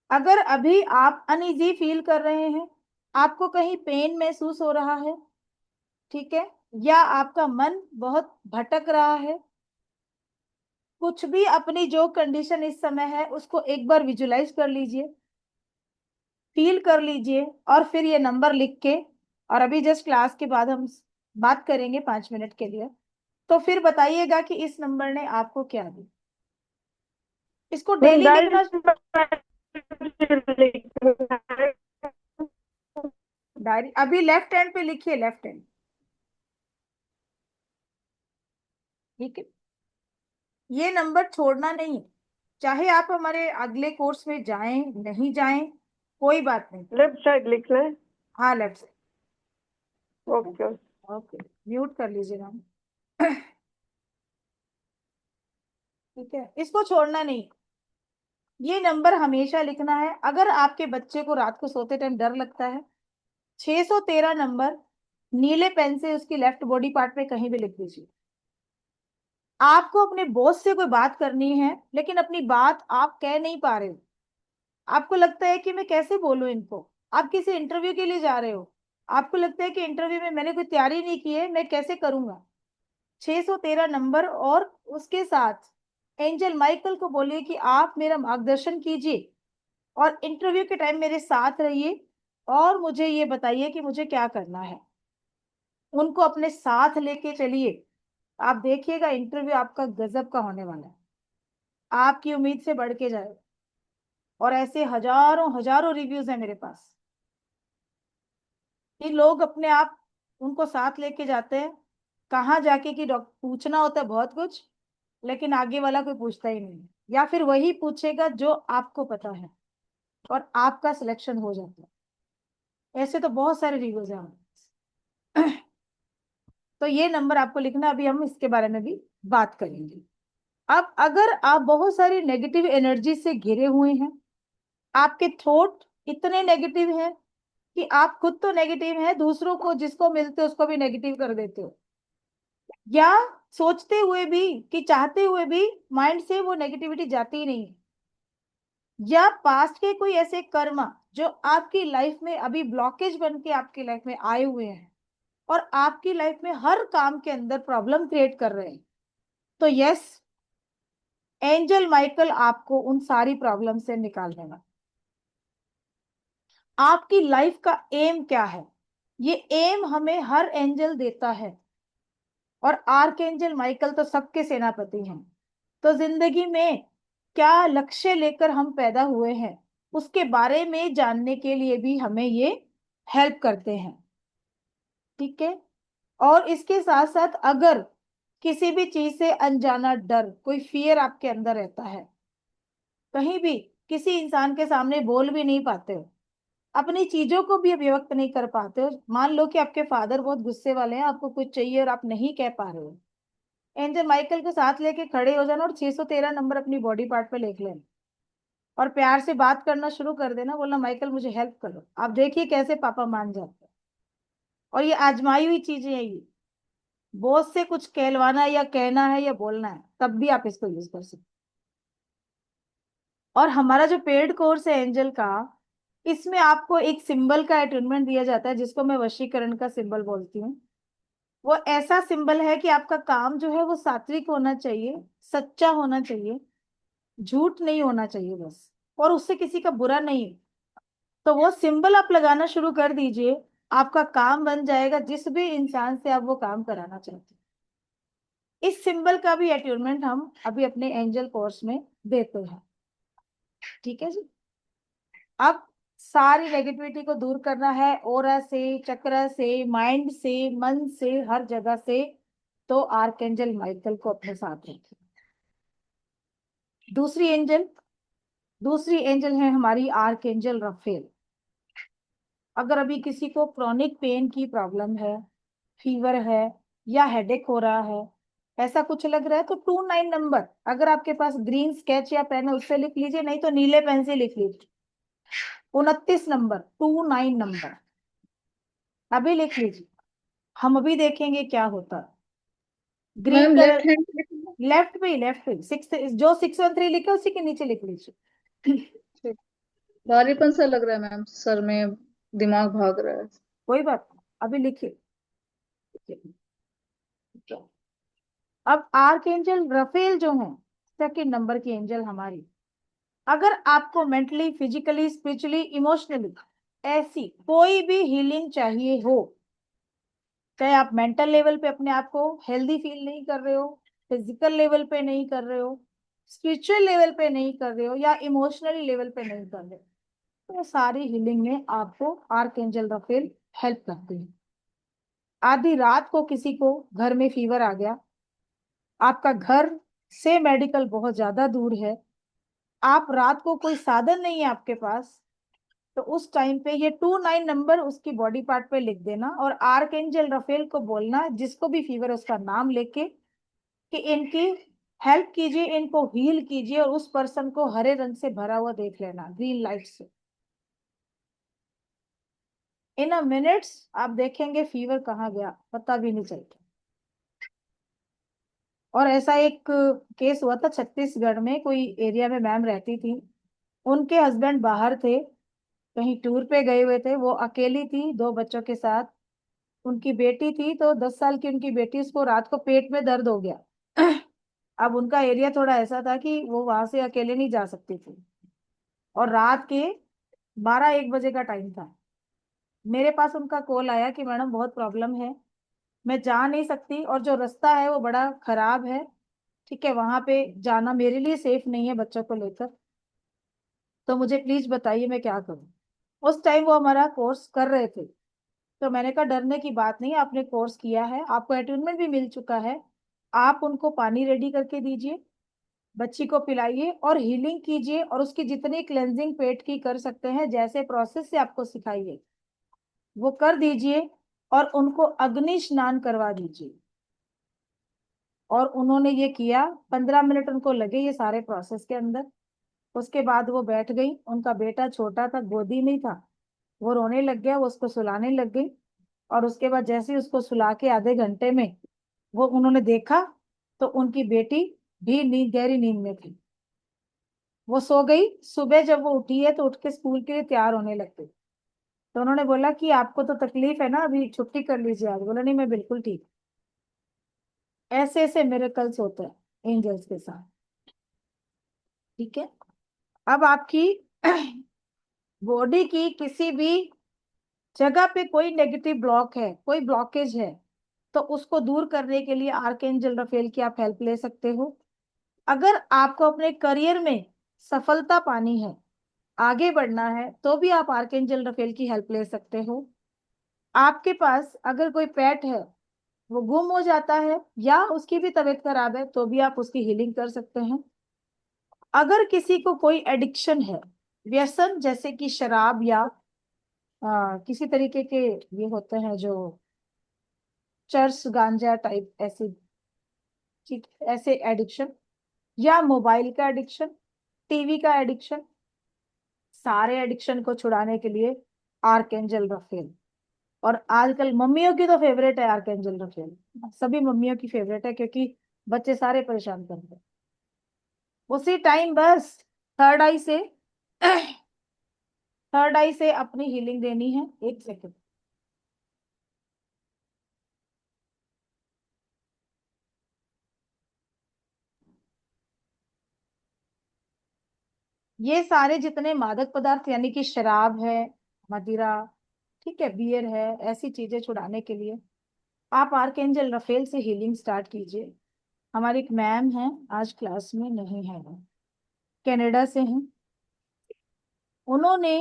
अगर अभी आप अनइजी फील कर रहे हैं, आपको कहीं पेन महसूस हो रहा है, ठीक है, या आपका मन बहुत भटक रहा है, कुछ भी, अपनी जो कंडीशन इस समय है उसको एक बार विजुलाइज कर लीजिए, फील कर लीजिए, और फिर ये नंबर लिख के, और अभी जस्ट क्लास के बाद हम बात करेंगे 5 मिनट के लिए, तो फिर बताइएगा कि इस नंबर ने आपको क्या दिया। इसको मैम डेली डायरी लिखना। में डायरी अभी लेफ्ट हैंड पे लिखिए, लेफ्ट हैंड, ठीक है। ये नंबर छोड़ना नहीं, चाहे आप हमारे अगले कोर्स में जाएं नहीं जाएं, कोई बात नहीं। लेफ्ट साइड लिखना है। हाँ left side. Okay. Okay, mute कर लीजिए मैम। ठीक है, इसको छोड़ना नहीं, ये नंबर हमेशा लिखना है। अगर आपके बच्चे को रात को सोते टाइम डर लगता है, 613 नंबर नीले पेन से उसकी लेफ्ट बॉडी पार्ट पे कहीं भी लिख दीजिए। आपको अपने बॉस से कोई बात करनी है, लेकिन अपनी बात आप कह नहीं पा रहे हो, आपको लगता है कि मैं कैसे बोलूं इनको, आप किसी इंटरव्यू के लिए जा रहे हो, आपको लगता है कि इंटरव्यू में मैंने कोई तैयारी नहीं की है, मैं कैसे करूंगा, 613 नंबर और उसके साथ एंजल माइकल को बोलिए कि आप मेरा मार्गदर्शन कीजिए और इंटरव्यू के टाइम मेरे साथ रहिए, और मुझे ये बताइए कि मुझे क्या करना है। उनको अपने साथ लेके चलिए, आप देखिएगा इंटरव्यू आपका गजब का होने वाला है, आपकी उम्मीद से बढ़ के जाएगा। और ऐसे हजारों हजारों रिव्यूज है मेरे पास कि लोग अपने आप उनको साथ लेके जाते हैं, कहाँ जाके कि डॉक्टर पूछना होता है बहुत कुछ, लेकिन आगे वाला कोई पूछता ही नहीं है, या फिर वही पूछेगा जो आपको पता है, और आपका सिलेक्शन हो जाता है। ऐसे तो बहुत सारे रिव्यूज हैं हमारे पास। तो ये नंबर आपको लिखना, अभी हम इसके बारे में भी बात करेंगे। अब अगर आप बहुत सारी नेगेटिव एनर्जी से घिरे हुए हैं, आपके थॉट इतने नेगेटिव हैं कि आप खुद तो नेगेटिव हैं, दूसरों को जिसको मिलते हो उसको भी नेगेटिव कर देते हो, या सोचते हुए भी कि चाहते हुए भी माइंड से वो नेगेटिविटी जाती ही नहीं है, या पास्ट के कोई ऐसे कर्म जो आपकी लाइफ में अभी ब्लॉकेज बन के आपकी लाइफ में आए हुए हैं और आपकी लाइफ में हर काम के अंदर प्रॉब्लम क्रिएट कर रहे हैं, तो यस, एंजल माइकल आपको उन सारी प्रॉब्लम से निकाल देगा। आपकी लाइफ का एम क्या है, ये एम हमें हर एंजल देता है, और आर्कएंजल माइकल तो सबके सेनापति हैं। तो जिंदगी में क्या लक्ष्य लेकर हम पैदा हुए हैं, उसके बारे में जानने के लिए भी हमें ये हेल्प करते हैं, ठीक है। और इसके साथ साथ अगर किसी भी चीज से अनजाना डर, कोई फियर आपके अंदर रहता है, कहीं भी किसी इंसान के सामने बोल भी नहीं पाते हो, अपनी चीजों को भी अभिव्यक्त नहीं कर पाते हो, मान लो कि आपके फादर बहुत गुस्से वाले हैं, आपको कुछ चाहिए और आप नहीं कह पा रहे हो, एंजल माइकल के साथ लेके खड़े हो जाना और 613 नंबर अपनी बॉडी पार्ट पे लिख लेना, और प्यार से बात करना शुरू कर देना, बोलना माइकल मुझे हेल्प करो, आप देखिए कैसे पापा मान जाते हैं। और ये आजमाई हुई चीजें हैं, ये बॉस से कुछ कहलवाना या कहना है या बोलना है, तब भी आप इसको यूज कर सकते। और हमारा जो पेड कोर्स है एंजल का, इसमें आपको एक सिंबल का अटैचमेंट दिया जाता है, जिसको मैं वशीकरण का सिंबल बोलती हूँ। वो ऐसा सिंबल है कि आपका काम जो है वो सात्विक होना चाहिए, सच्चा होना चाहिए, झूठ नहीं होना चाहिए बस, और उससे किसी का बुरा नहीं। तो वो सिंबल आप लगाना शुरू कर दीजिए, आपका काम बन जाएगा, जिस भी इंसान से आप वो काम कराना चाहते हैं। इस सिंबल का भी अटैचमेंट हम अभी अपने एंजल कोर्स में देते हैं, ठीक है जी। अब सारी नेगेटिविटी को दूर करना है, ओरा से, चक्र से, माइंड से, मन से, हर जगह से, तो आर्कएंजल माइकल को अपने साथ रखें। दूसरी एंजल है हमारी आर्कएंजल रफेल। अगर अभी किसी को क्रॉनिक पेन की प्रॉब्लम है, फीवर है, या हेडेक हो रहा है, ऐसा कुछ लग रहा है, तो 29 नंबर, अगर आपके पास ग्रीन स्केच या पेन है उससे लिख लीजिए, नहीं तो नीले पेन से लिख लीजिए। 29 नंबर, 29 नंबर अभी लिख लीजिए। हम अभी देखेंगे क्या होता है। Green ma'am colour left hand पे लिखूंगा? लेफ्ट पे सिक्स, जो 613 लिखे उसी के नीचे लिख लीजिए। ठीक। भारीपन सा लग रहा है मैम, सर में दिमाग भाग रहा है। कोई बात नहीं, अभी लिखिए। अब आर्कएंजल रफेल जो है, सेकंड नंबर की एंजल हमारी, अगर आपको मेंटली, फिजिकली, स्पिरिचुअली, इमोशनली ऐसी कोई भी हीलिंग चाहिए हो, चाहे आप मेंटल लेवल पे अपने आप को हेल्दी फील नहीं कर रहे हो, फिजिकल लेवल पे नहीं कर रहे हो, स्पिरिचुअल लेवल पे नहीं कर रहे हो, या इमोशनली लेवल पे नहीं कर रहे हो, तो सारी हीलिंग में आपको आर्कएंजल रफेल हेल्प करते हैं। आधी रात को किसी को घर में फीवर आ गया, आपका घर से मेडिकल बहुत ज्यादा दूर है, आप रात को कोई साधन नहीं है आपके पास, तो उस टाइम पे ये 29 नंबर उसकी बॉडी पार्ट पे लिख देना, और आर्कएंजल रफेल को बोलना, जिसको भी फीवर उसका नाम लेके, कि इनकी हेल्प कीजिए, इनको हील कीजिए, और उस पर्सन को हरे रंग से भरा हुआ देख लेना, ग्रीन लाइट से। इन अ मिनट्स आप देखेंगे फीवर कहाँ गया पता भी नहीं चलता। और ऐसा एक केस हुआ था छत्तीसगढ़ में, कोई एरिया में मैम रहती थी, उनके हस्बैंड बाहर थे, कहीं टूर पे गए हुए थे, वो अकेली थी 2 बच्चों के साथ, उनकी बेटी थी, तो 10 साल की उनकी बेटी, उसको रात को पेट में दर्द हो गया। अब उनका एरिया थोड़ा ऐसा था कि वो वहां से अकेले नहीं जा सकती थी, और रात के 12-1 बजे का टाइम था। मेरे पास उनका कॉल आया कि मैडम बहुत प्रॉब्लम है, मैं जा नहीं सकती, और जो रास्ता है वो बड़ा खराब है, ठीक है, वहां पे जाना मेरे लिए सेफ नहीं है बच्चों को लेकर, तो मुझे प्लीज बताइए मैं क्या करूं। उस टाइम वो हमारा कोर्स कर रहे थे, तो मैंने कहा डरने की बात नहीं है, आपने कोर्स किया है, आपको अटेनमेंट भी मिल चुका है, आप उनको पानी रेडी करके दीजिए, बच्ची को पिलाइए और हीलिंग कीजिए, और उसकी जितनी क्लेंजिंग पेट की कर सकते हैं, जैसे प्रोसेस से आपको सिखाइए वो कर दीजिए, और उनको अग्नि स्नान करवा दीजिए। और उन्होंने ये किया, 15 मिनट उनको लगे ये सारे प्रोसेस के अंदर। उसके बाद वो बैठ गई, उनका बेटा छोटा था, गोदी में ही था, वो रोने लग गया, वो उसको सुलाने लग गई, और उसके बाद जैसे ही उसको सुला के आधे घंटे में वो उन्होंने देखा, तो उनकी बेटी भी नींद, गहरी नींद में थी, वो सो गई। सुबह जब वो उठी है तो उठ के स्कूल के लिए तैयार होने लग गई, तो उन्होंने बोला कि आपको तो तकलीफ है ना, अभी छुट्टी कर लीजिए आज। बोला नहीं, मैं बिल्कुल ठीक। ऐसे ऐसे मिरेकल्स होते हैं एंजल्स के साथ, ठीक है। अब आपकी बॉडी की किसी भी जगह पे कोई नेगेटिव ब्लॉक है, कोई ब्लॉकेज है, तो उसको दूर करने के लिए आर्कएंजल रफेल की आप हेल्प ले सकते हो। अगर आपको अपने करियर में सफलता पानी है, आगे बढ़ना है, तो भी आप आर्कएंजल रफेल की हेल्प ले सकते हो। आपके पास अगर कोई पेट है, वो गुम हो जाता है, या उसकी भी तबीयत खराब है, तो भी आप उसकी हीलिंग कर सकते हैं। अगर किसी को कोई एडिक्शन है, व्यसन, जैसे कि शराब, या किसी तरीके के ये होते हैं जो चर्स, गांजा टाइप ऐसे, ठीक, ऐसे एडिक्शन, या मोबाइल का एडिक्शन, टीवी का एडिक्शन, सारे एडिक्शन को छुड़ाने के लिए आर्कएंजल रफेल। और आजकल मम्मियों की तो फेवरेट है आर्कएंजल रफेल, सभी मम्मियों की फेवरेट है, क्योंकि बच्चे सारे परेशान करते हैं। उसी टाइम बस थर्ड आई से थर्ड आई से अपनी हीलिंग देनी है। 1 सेकंड। ये सारे जितने मादक पदार्थ, यानी कि शराब है, मदिरा, ठीक है, बियर है, ऐसी चीजें छुड़ाने के लिए आप आर्कएंजल रफेल से हीलिंग स्टार्ट कीजिए। हमारी एक मैम है, आज क्लास में नहीं है, वो कनाडा से हैं। उन्होंने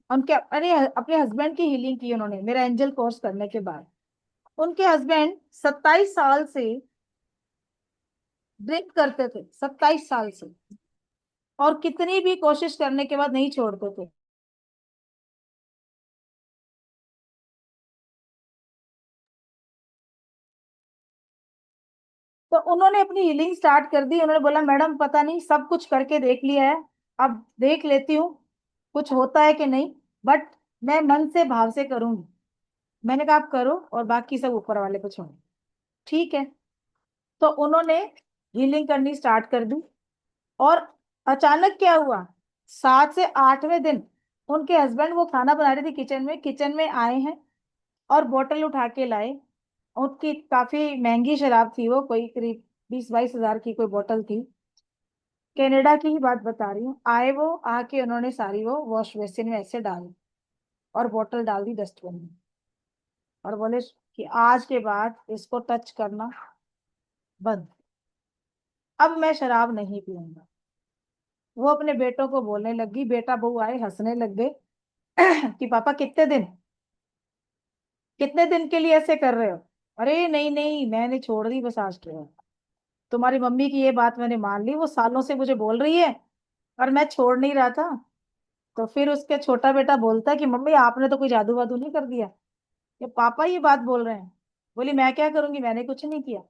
उनके अरे अपने हस्बैंड की हीलिंग की उन्होंने मेरा एंजल कोर्स करने के बाद। उनके हस्बैंड 27 साल से ड्रिंक करते थे, 27 साल से, और कितनी भी कोशिश करने के बाद नहीं छोड़ते थे। तो उन्होंने अपनी हीलिंग स्टार्ट कर दी। उन्होंने बोला मैडम पता नहीं, सब कुछ करके देख लिया है, अब देख लेती हूँ कुछ होता है कि नहीं, बट मैं मन से भाव से करूंगी। मैंने कहा आप करो और बाकी सब ऊपर वाले पे छोड़ो। ठीक है। तो उन्होंने हीलिंग करनी स्टार्ट कर दी। और अचानक क्या हुआ, 7 से 8वें दिन उनके हस्बैंड, वो खाना बना रही थी किचन में आए हैं और बोतल उठा के लाए। उनकी काफी महंगी शराब थी वो, कोई करीब 20-22 हजार की कोई बोतल थी। कनाडा की ही बात बता रही हूँ। आए वो, आके उन्होंने सारी वो वॉश बेसिन में ऐसे डाली और बोतल डाल दी डस्टबिन में, और बोले कि आज के बाद इसको टच करना बंद, अब मैं शराब नहीं पीऊंगा। वो अपने बेटों को बोलने लगी, बेटा बहू आए हंसने लग गए कि पापा कितने दिन के लिए ऐसे कर रहे हो। अरे नहीं नहीं, मैंने छोड़ दी बस आज के बाद। तुम्हारी मम्मी की ये बात मैंने मान ली, वो सालों से मुझे बोल रही है और मैं छोड़ नहीं रहा था। तो फिर उसके छोटा बेटा बोलता है कि मम्मी आपने तो कोई जादू वादू नहीं कर दिया, ये पापा ये बात बोल रहे हैं। बोली मैं क्या करूंगी, मैंने कुछ नहीं किया।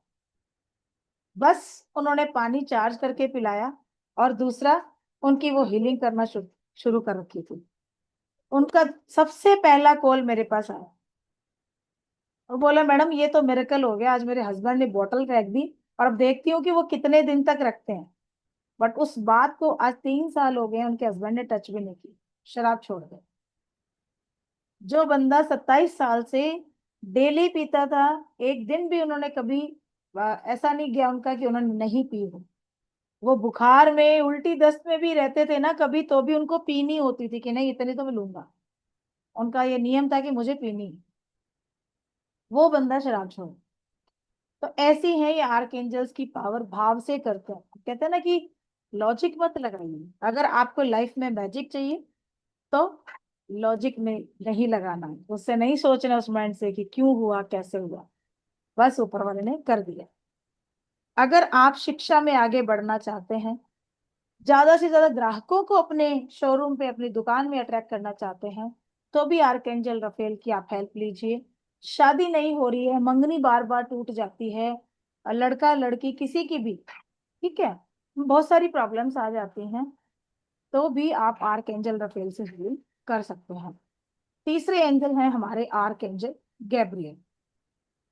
बस उन्होंने पानी चार्ज करके पिलाया, और दूसरा उनकी वो हीलिंग करना शुरू शुरू कर रखी थी। उनका सबसे पहला कॉल मेरे पास आया, वो बोला मैडम ये तो मिरेकल हो गया, आज मेरे हस्बैंड ने बोतल फेंक दी और अब देखती हूँ कि वो कितने दिन तक रखते हैं। बट उस बात को आज 3 साल हो गए, उनके हस्बैंड ने टच भी नहीं की, शराब छोड़ दे। जो बंदा 27 साल से डेली पीता था, एक दिन भी उन्होंने कभी ऐसा नहीं गया उनका कि उन्होंने नहीं पी हो। वो बुखार में उल्टी दस्त में भी रहते थे ना कभी, तो भी उनको पीनी होती थी कि नहीं इतनी तो मैं लूंगा। उनका ये नियम था कि मुझे पीनी है। वो बंदा शराब छोड़। तो ऐसी है ये आर्कएंजल्स की पावर, भाव से करते हैं। कहते हैं ना कि लॉजिक मत लगाइए, अगर आपको लाइफ में मैजिक चाहिए तो लॉजिक में नहीं लगाना है, उससे नहीं सोचना उस माइंड से कि क्यों हुआ कैसे हुआ, बस ऊपर वाले ने कर दिया। अगर आप शिक्षा में आगे बढ़ना चाहते हैं, ज्यादा से ज्यादा ग्राहकों को अपने शोरूम पे अपनी दुकान में अट्रैक्ट करना चाहते हैं, तो भी आर्कएंजल रफेल की आप हेल्प लीजिए। शादी नहीं हो रही है, मंगनी बार बार टूट जाती है, लड़का लड़की किसी की भी, ठीक है, बहुत सारी प्रॉब्लम्स आ जाती हैं, तो भी आप आर्कएंजल रफेल से डील कर सकते हैं। तीसरे एंजल हैं हमारे आर्कएंजल गैब्रियल।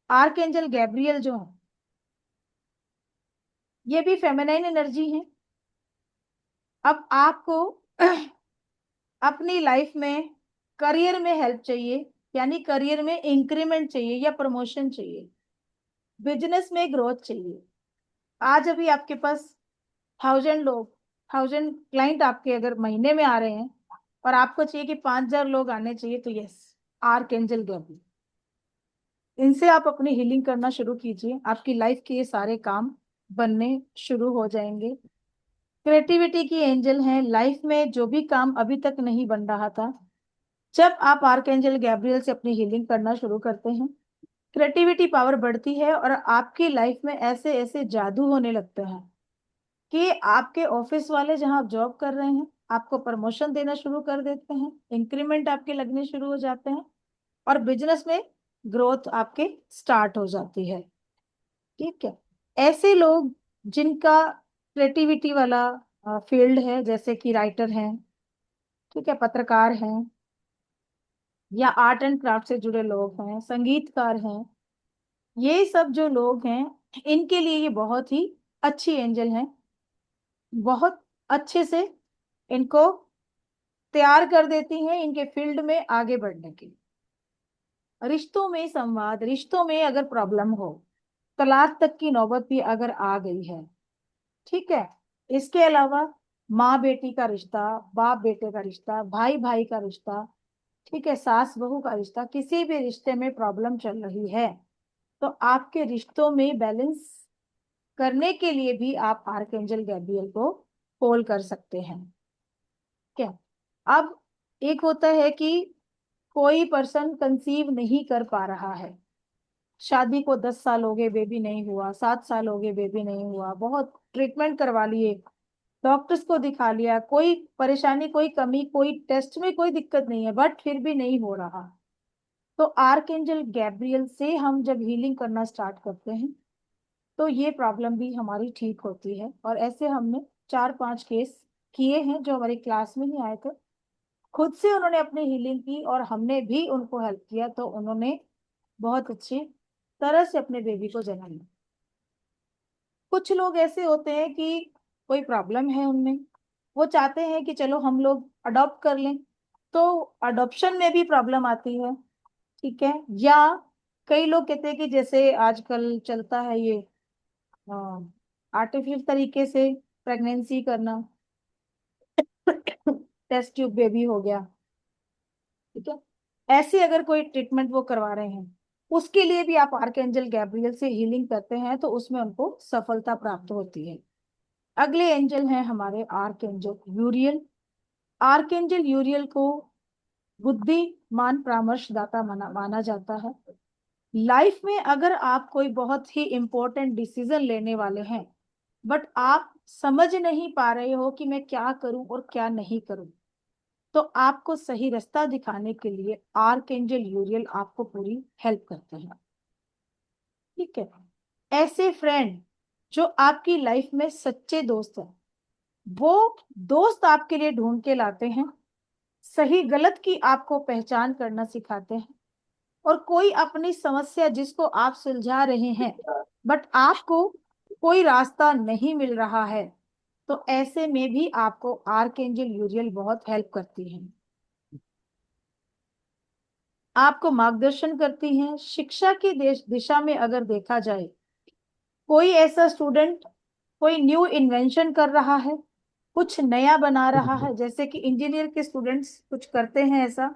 आर्कएंजल गैब्रियल जो है, ये भी फेमिनाइन एनर्जी है। अब आपको अपनी लाइफ में करियर में हेल्प चाहिए, यानी करियर में इंक्रीमेंट चाहिए या प्रमोशन चाहिए, बिजनेस में ग्रोथ चाहिए। आज अभी आपके पास 1000 लोग, 1000 क्लाइंट आपके अगर महीने में आ रहे हैं, और आपको चाहिए कि 5000 लोग आने चाहिए, तो यस, आर्कएंजल गैब्रियल, इनसे आप अपनी हीलिंग करना शुरू कीजिए, आपकी लाइफ के ये सारे काम बनने शुरू हो जाएंगे। क्रिएटिविटी की एंजल हैं, लाइफ में जो भी काम अभी तक नहीं बन रहा था, जब आप आर्कएंजल गैब्रियल से अपनी हीलिंग करना शुरू करते हैं, क्रिएटिविटी पावर बढ़ती है और आपकी लाइफ में ऐसे ऐसे जादू होने लगते हैं कि आपके ऑफिस वाले जहां आप जॉब कर रहे हैं, आपको प्रमोशन देना शुरू कर देते हैं, इंक्रीमेंट आपके लगने शुरू हो जाते हैं, और बिजनेस में ग्रोथ आपके स्टार्ट हो जाती है। ठीक है। ऐसे लोग जिनका क्रिएटिविटी वाला फील्ड है, जैसे कि राइटर हैं, ठीक है, पत्रकार हैं, या आर्ट एंड क्राफ्ट से जुड़े लोग हैं, संगीतकार हैं, ये सब जो लोग हैं, इनके लिए ये बहुत ही अच्छी एंजल हैं। बहुत अच्छे से इनको तैयार कर देती हैं इनके फील्ड में आगे बढ़ने के लिए। रिश्तों में संवाद, रिश्तों में अगर प्रॉब्लम हो, तलाक तक की नौबत भी अगर आ गई है, ठीक है, इसके अलावा माँ बेटी का रिश्ता, बाप बेटे का रिश्ता, भाई भाई का रिश्ता, ठीक है, सास बहू का रिश्ता, किसी भी रिश्ते में प्रॉब्लम चल रही है, तो आपके रिश्तों में बैलेंस करने के लिए भी आप आर्कएंजल गैब्रियल को कॉल कर सकते हैं। क्या अब एक होता है कि कोई पर्सन कंसीव नहीं कर पा रहा है, शादी को 10 साल हो गए बेबी नहीं हुआ, 7 साल हो गए बेबी नहीं हुआ, बहुत ट्रीटमेंट करवा लिए, डॉक्टर्स को दिखा लिया, कोई परेशानी कोई कमी कोई टेस्ट में कोई दिक्कत नहीं है, बट फिर भी नहीं हो रहा। तो आर्कएंजल गैब्रियल से हम जब हीलिंग करना स्टार्ट करते हैं तो ये प्रॉब्लम भी हमारी ठीक होती है। और ऐसे हमने 4-5 केस किए हैं जो हमारी क्लास में ही आए थे, खुद से उन्होंने अपनी हीलिंग की और हमने भी उनको हेल्प किया, तो उन्होंने बहुत अच्छी तरह से अपने बेबी को जन्म दिया। कुछ लोग ऐसे होते हैं कि कोई प्रॉब्लम है उनमें, वो चाहते हैं कि चलो हम लोग अडॉप्ट कर लें, तो अडॉप्शन में भी प्रॉब्लम आती है, ठीक है। या कई लोग कहते हैं कि जैसे आजकल चलता है ये आर्टिफिशियल तरीके से प्रेगनेंसी करना, टेस्ट ट्यूब बेबी हो गया, ठीक है। ऐसे अगर कोई ट्रीटमेंट वो करवा रहे हैं, उसके लिए भी आप आर्कएंजल गैब्रियल से हीलिंग करते हैं तो उसमें उनको सफलता प्राप्त होती है। अगले एंजल हैं हमारे आर्कएंजल यूरियल। आर्कएंजल यूरियल को बुद्धिमान परामर्शदाता माना जाता है। लाइफ में अगर आप कोई बहुत ही इंपॉर्टेंट डिसीजन लेने वाले हैं, बट आप समझ नहीं पा रहे हो कि मैं क्या करूं और क्या नहीं करूं, तो आपको सही रास्ता दिखाने के लिए आर्कएंजल यूरियल आपको पूरी हेल्प करते हैं, ठीक है। ऐसे फ्रेंड जो आपकी लाइफ में सच्चे दोस्त हैं, वो दोस्त आपके लिए ढूंढ के लाते हैं, सही गलत की आपको पहचान करना सिखाते हैं। और कोई अपनी समस्या जिसको आप सुलझा रहे हैं बट आपको कोई रास्ता नहीं मिल रहा है, तो ऐसे में भी आपको आर्कएंजल यूरियल बहुत हेल्प करती है, आपको मार्गदर्शन करती हैं। शिक्षा की दिशा में अगर देखा जाए, कोई ऐसा स्टूडेंट कोई न्यू इन्वेंशन कर रहा है, कुछ नया बना रहा है, जैसे कि इंजीनियर के स्टूडेंट्स कुछ करते हैं ऐसा,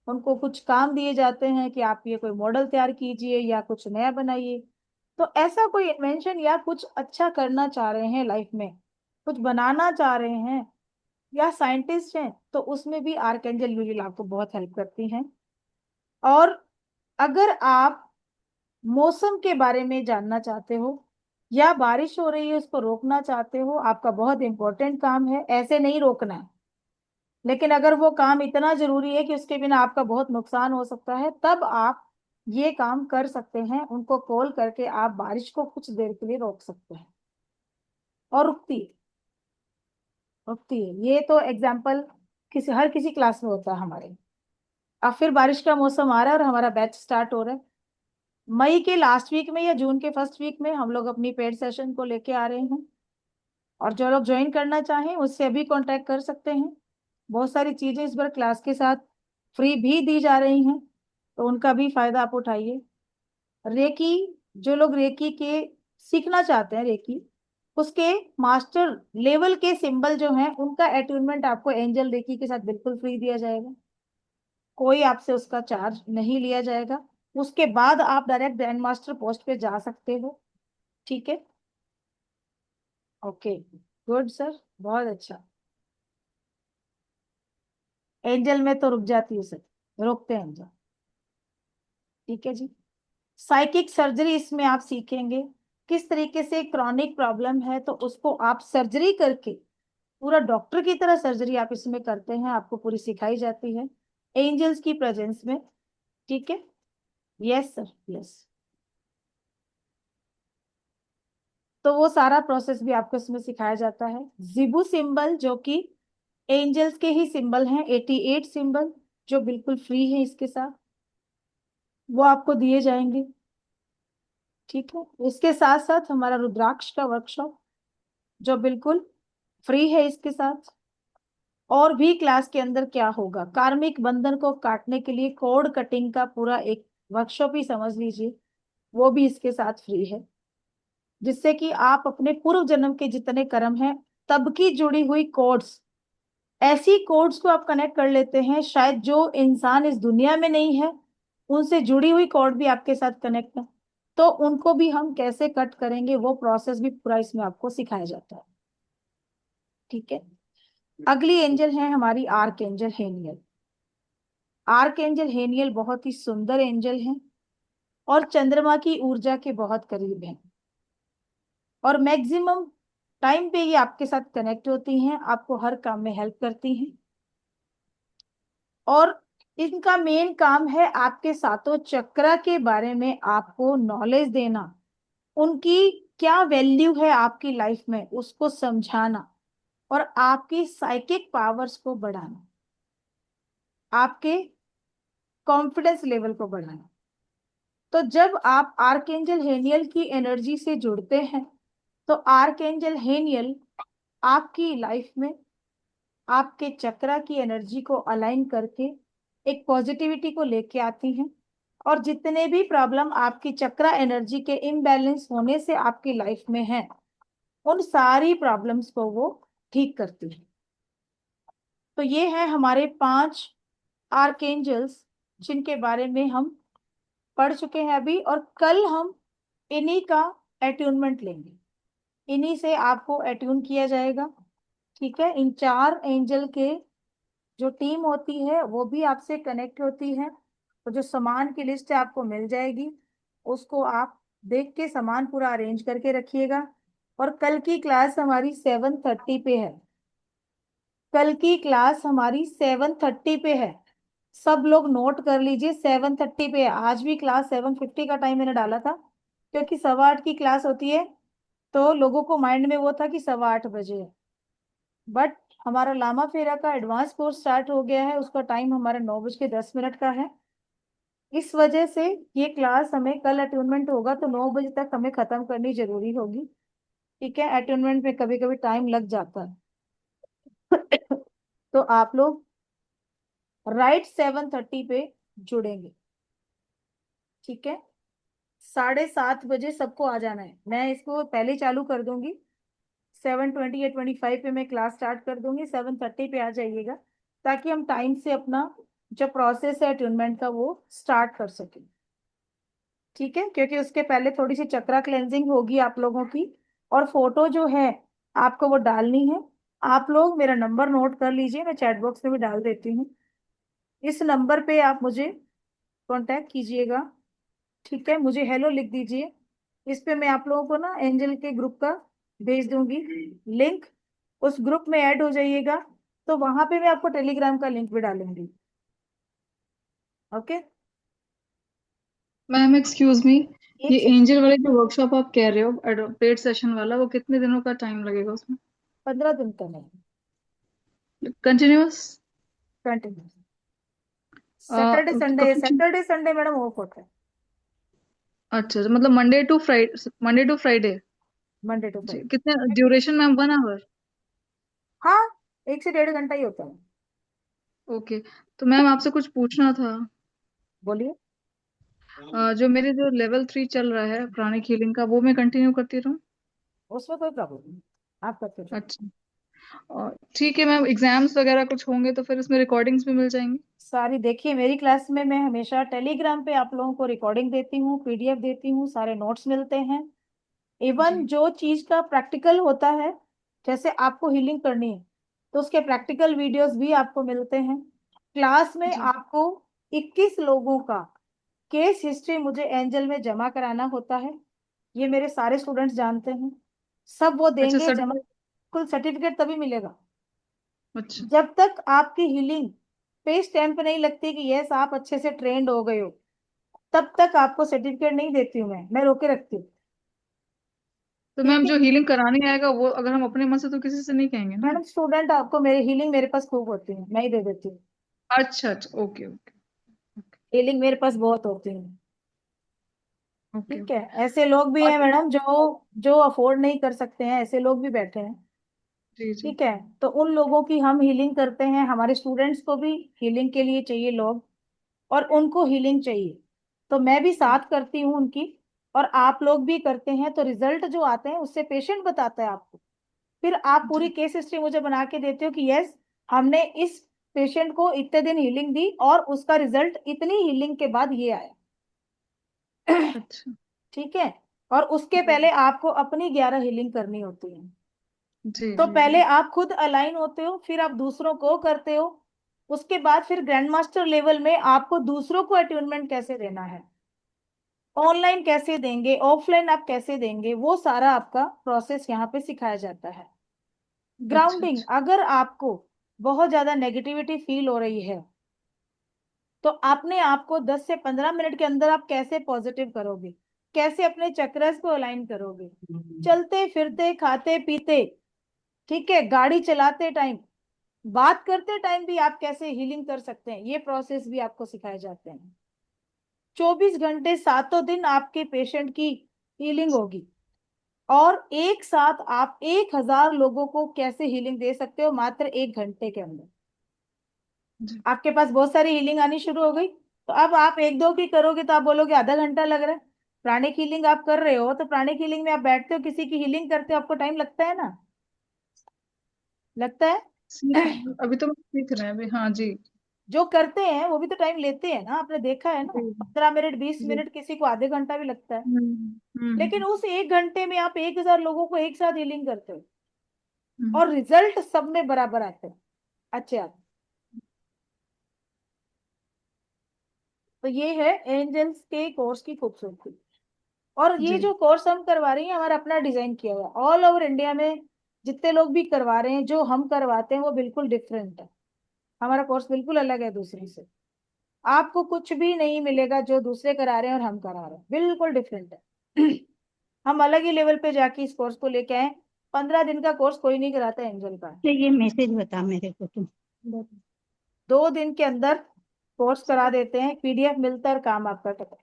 उनको कुछ काम दिए जाते हैं कि आप ये कोई मॉडल तैयार कीजिए या कुछ नया बनाइए। तो ऐसा कोई इन्वेंशन या कुछ अच्छा करना चाह रहे हैं लाइफ में, कुछ बनाना चाह रहे हैं, या साइंटिस्ट हैं, तो उसमें भी आर्कएंजल यूरियल आपको बहुत हेल्प करती हैं। और अगर आप मौसम के बारे में जानना चाहते हो या बारिश हो रही है उसको रोकना चाहते हो, आपका बहुत इंपॉर्टेंट काम है, ऐसे नहीं रोकना है, लेकिन अगर वो काम इतना जरूरी है कि उसके बिना आपका बहुत नुकसान हो सकता है, तब आप ये काम कर सकते हैं, उनको कॉल करके आप बारिश को कुछ देर के लिए रोक सकते हैं। और रुकती है, रुकती है। ये तो एग्जाम्पल हर किसी क्लास में होता है हमारे। अब फिर बारिश का मौसम आ रहा है और हमारा बैच स्टार्ट हो रहा है मई के लास्ट वीक में या जून के फर्स्ट वीक में, हम लोग अपनी पेड सेशन को लेके आ रहे हैं। और जो लोग ज्वाइन करना चाहें उससे अभी कांटेक्ट कर सकते हैं। बहुत सारी चीजें इस बार क्लास के साथ फ्री भी दी जा रही हैं, तो उनका भी फायदा आप उठाइए। रेकी, जो लोग रेकी के सीखना चाहते हैं, रेकी उसके मास्टर लेवल के सिंबल जो हैं उनका अटूनमेंट आपको एंजल रेकी के साथ बिल्कुल फ्री दिया जाएगा, कोई आपसे उसका चार्ज नहीं लिया जाएगा। उसके बाद आप डायरेक्ट ग्रैंड मास्टर पोस्ट पे जा सकते हो, ठीक है। ओके, गुड सर, बहुत अच्छा। एंजल में तो रुक जाती है सर, रोकते हैं एंजल, ठीक है जी। साइकिक सर्जरी इसमें आप सीखेंगे किस तरीके से क्रॉनिक प्रॉब्लम है तो उसको आप सर्जरी करके, पूरा डॉक्टर की तरह सर्जरी आप इसमें करते हैं, आपको पूरी सिखाई जाती है एंजल्स की प्रेजेंस में, ठीक है। Yes sir, yes. तो वो सारा प्रोसेस भी आपको इसमें सिखाया जाता है। जिबू सिंबल जो कि एंजल्स के ही सिंबल हैं, 88 सिंबल जो बिल्कुल फ्री है इसके साथ, वो आपको दिए जाएंगे, ठीक है। इसके साथ साथ हमारा रुद्राक्ष का वर्कशॉप जो बिल्कुल फ्री है इसके साथ। और भी क्लास के अंदर क्या होगा, कार्मिक बंधन को काटने के लिए कोड कटिंग का पूरा एक वर्कशॉप ही समझ लीजिए, वो भी इसके साथ फ्री है, जिससे कि आप अपने पूर्व जन्म के जितने कर्म हैं तब की जुड़ी हुई कोड्स, ऐसी कोड्स को आप कनेक्ट कर लेते हैं, शायद जो इंसान इस दुनिया में नहीं है उनसे जुड़ी हुई कोड भी आपके साथ कनेक्ट है, तो उनको भी हम कैसे कट करेंगे वो प्रोसेस भी पूरा इसमें आपको सिखाया जाता है, ठीक है। अगली एंजल है हमारी आर्क एंजल हेनियल। आर्कएंजल हेनियल बहुत ही सुंदर एंजल हैं और चंद्रमा की ऊर्जा के बहुत करीब हैं, और मैक्सिमम टाइम पे ये आपके साथ कनेक्ट होती हैं, आपको हर काम में हेल्प करती हैं। और इनका मेन काम है आपके सातों चक्रा के बारे में आपको नॉलेज देना, उनकी क्या वैल्यू है आपकी लाइफ में उसको समझाना, और आपकी साइकिक पावर्स को बढ़ाना, आपके कॉन्फिडेंस लेवल को बढ़ाना। तो जब आप आर्कएंजल हेनियल की एनर्जी से जुड़ते हैं तो आर्कएंजल हेनियल आपकी लाइफ में आपके चक्रा की एनर्जी को अलाइन करके एक पॉजिटिविटी को लेके आती हैं, और जितने भी प्रॉब्लम आपकी चक्रा एनर्जी के इम्बैलेंस होने से आपकी लाइफ में है, उन सारी प्रॉब्लम्स को वो ठीक करती है। तो ये है हमारे 5 आर्कएंजल्स जिनके बारे में हम पढ़ चुके हैं अभी, और कल हम इन्हीं का अट्यूनमेंट लेंगे, इन्हीं से आपको अट्यून किया जाएगा। ठीक है, इन 4 एंजल के जो टीम होती है वो भी आपसे कनेक्ट होती है, तो जो सामान की लिस्ट है आपको मिल जाएगी, उसको आप देख के सामान पूरा अरेंज करके रखिएगा। और कल की क्लास हमारी 7:30 पे है, कल की क्लास हमारी 7:30 पे है, सब लोग नोट कर लीजिए 7:30 पे है। आज भी क्लास 7:50 का टाइम मैंने डाला था क्योंकि 8:15 की क्लास होती है, तो लोगों को माइंड में वो था कि 8:15 बजे है, बट हमारा लामा फेरा का एडवांस कोर्स स्टार्ट हो गया है, उसका टाइम हमारा 9:10 का है। इस वजह से ये क्लास हमें कल अट्यूनमेंट होगा तो 9 बजे तक हमें खत्म करनी जरूरी होगी। ठीक है, अट्यूनमेंट में कभी कभी टाइम लग जाता है तो आप लोग राइट 7:30 पे जुड़ेंगे। ठीक है, 7:30 बजे सबको आ जाना है, मैं इसको पहले ही चालू कर दूंगी, 7:20 या 25 पे मैं क्लास स्टार्ट कर दूंगी, 7:30 पे आ जाइएगा ताकि हम टाइम से अपना जो प्रोसेस है अट्यूनमेंट का वो स्टार्ट कर सकें। ठीक है, क्योंकि उसके पहले थोड़ी सी चक्रा क्लेंजिंग होगी आप लोगों की, और फोटो जो है आपको वो डालनी है। आप लोग मेरा नंबर नोट कर लीजिए, मैं चैट बॉक्स में भी डाल देती हूँ, इस नंबर पे आप मुझे कांटेक्ट कीजिएगा। ठीक है, मुझे हेलो लिख दीजिए, इस पे मैं आप लोगों को ना एंजल के ग्रुप का भेज दूंगी लिंक, उस ग्रुप में ऐड हो जाइएगा, तो वहां पे मैं आपको टेलीग्राम का लिंक भी डालूंगी। ओके, मैम एक्सक्यूज मी, ये एक सेकंड, एंजल वाले जो वर्कशॉप आप कह रहे हो पेड सेशन वाला, वो कितने दिनों का टाइम लगेगा उसमें? 15 दिन का नहीं, कंटिन्यूअस? कंटिन्यू। तो कब? सैटरडे संडे मैडम ऑफ होता है, अच्छा, तो मतलब Monday to Friday? Monday to Friday. कितने ड्यूरेशन मैम, 1 आवर? हाँ, 1 से 1.5 घंटा ही होता है। ओके। तो मैम आपसे कुछ पूछना था। बोलिए। जो मेरे जो लेवल 3 चल रहा है प्राणिक हीलिंग का, वो मैं कंटिन्यू करती रहूं? उसमें कोई प्रॉब्लम नहीं, आप करते रहो। अच्छा, और ठीक है मैम, एग्जाम्स वगैरह कुछ होंगे तो फिर इसमें रिकॉर्डिंग्स भी मिल जाएंगी? सारी देखिए, मेरी क्लास में मैं हमेशा टेलीग्राम पे आप लोगों को रिकॉर्डिंग देती हूँ, पीडीएफ देती हूँ, सारे नोट्स मिलते हैं। इवन जी। जो चीज का प्रैक्टिकल होता है, जैसे आपको हीलिंग करनी है तो उसके प्रैक्टिकल वीडियोस भी आपको मिलते हैं। क्लास में जी। आपको 21 लोगों का केस हिस्ट्री मुझे एंजल में जमा कराना होता है, ये मेरे सारे स्टूडेंट्स जानते हैं, सब वो अच्छा देंगे सर। जमा। कुल सर्टिफिकेट तभी मिलेगा अच्छा। जब तक आपकी हीलिंग पे स्टैंप नहीं लगती कि यस आप अच्छे से ट्रेंड हो गए हो, तब तक आपको सर्टिफिकेट नहीं देती हूँ, मैं रोके रखती हूँ। तो ठीक मैम है जो हीलिंग कराने आएगा वो अगर हम अपने मन से तो किसी से नहीं कहेंगे ना? मैडम, स्टूडेंट आपको मेरे हीलिंग मेरे पास खूब होती है, मैं ही दे देती हूँ, अच्छा अच्छा, ओके ओके। हीलिंग मेरे पास बहुत होती है। ओके ठीक है, ओके। ऐसे लोग भी और हैं मैडम जो जो अफोर्ड नहीं कर सकते हैं, ऐसे लोग भी बैठे हैं। जी जी। ठीक है, तो उन लोगों की हम हीलिंग करते हैं, हमारे स्टूडेंट्स को भी हीलिंग के लिए चाहिए लोग, और उनको हीलिंग चाहिए, तो मैं भी जी। साथ करती हूँ उनकी, और आप लोग भी करते हैं, तो रिजल्ट जो आते हैं उससे पेशेंट बताता है आपको, फिर आप पूरी जी। केस हिस्ट्री मुझे बना के देते हो कि यस हमने इस पेशेंट को इतने दिन हीलिंग दी और उसका रिजल्ट इतनी हीलिंग के बाद ये आया। अच्छा। ठीक है, और उसके जी पहले आपको अपनी 11 हीलिंग करनी होती है, जी तो जी। जी पहले आप खुद अलाइन होते हो, फिर आप दूसरों को करते हो, उसके बाद फिर ग्रैंड मास्टर लेवल में आपको दूसरों को अट्यूनमेंट कैसे देना है, ऑनलाइन कैसे देंगे, ऑफलाइन आप कैसे देंगे, वो सारा आपका प्रोसेस यहाँ पे सिखाया जाता है। अच्छा ग्राउंडिंग, अच्छा। अगर आपको बहुत ज्यादा नेगेटिविटी फील हो रही है तो अपने आप को 10 से 15 मिनट के अंदर आप कैसे पॉजिटिव करोगे, कैसे अपने चक्रस को अलाइन करोगे, चलते फिरते खाते पीते, ठीक है, गाड़ी चलाते टाइम, बात करते टाइम भी आप कैसे हीलिंग कर सकते हैं, ये प्रोसेस भी आपको सिखाए जाते हैं। 24 घंटे सातों दिन आपके पेशेंट की हीलिंग होगी, और एक साथ आप 1000 लोगों को कैसे हीलिंग दे सकते हो मात्र 1 घंटे के अंदर। जी। आपके पास बहुत सारी हीलिंग आनी शुरू हो गई, तो अब आप एक दो की करोगे तो आप बोलोगे आधा घंटा लग रहा है। प्राणिक हीलिंग आप कर रहे हो तो प्राणिक हीलिंग में आप बैठते हो, किसी की हीलिंग करते हो, आपको टाइम लगता है ना, लगता है। अभी तो सीख रहे हैं अभी। हाँ जी। जो करते हैं वो भी तो टाइम लेते हैं ना, आपने देखा है ना, जी 15 मिनट 20 जी। मिनट किसी को आधे घंटा भी लगता है। लेकिन हम्म। उस 1 घंटे में आप 1000 लोगों को एक साथ हीलिंग करते हो, हम्म। और रिजल्ट सब में बराबर आते हैं, अच्छे आते हैं। तो ये है एंजल्स के कोर्स की खूबसूरती। और ये जी। जो कोर्स हम करवा रहे हैं हमारा अपना डिजाइन किया हुआ है, ऑल ओवर इंडिया में जितने लोग भी करवा रहे हैं, जो हम करवाते हैं वो बिल्कुल डिफरेंट है। हमारा कोर्स बिल्कुल अलग है दूसरे से, आपको कुछ भी नहीं मिलेगा जो दूसरे करा रहे हैं और हम करा रहे हैं, बिल्कुल डिफरेंट है। हम अलग ही लेवल पे जाके इस कोर्स को लेके आए। 15 दिन का कोर्स कोई नहीं कराता एंजल का। तो ये मैसेज बता मेरे को तुम। 2 दिन के अंदर कोर्स करा देते हैं, पीडीएफ मिलता है और काम आपका खत्म।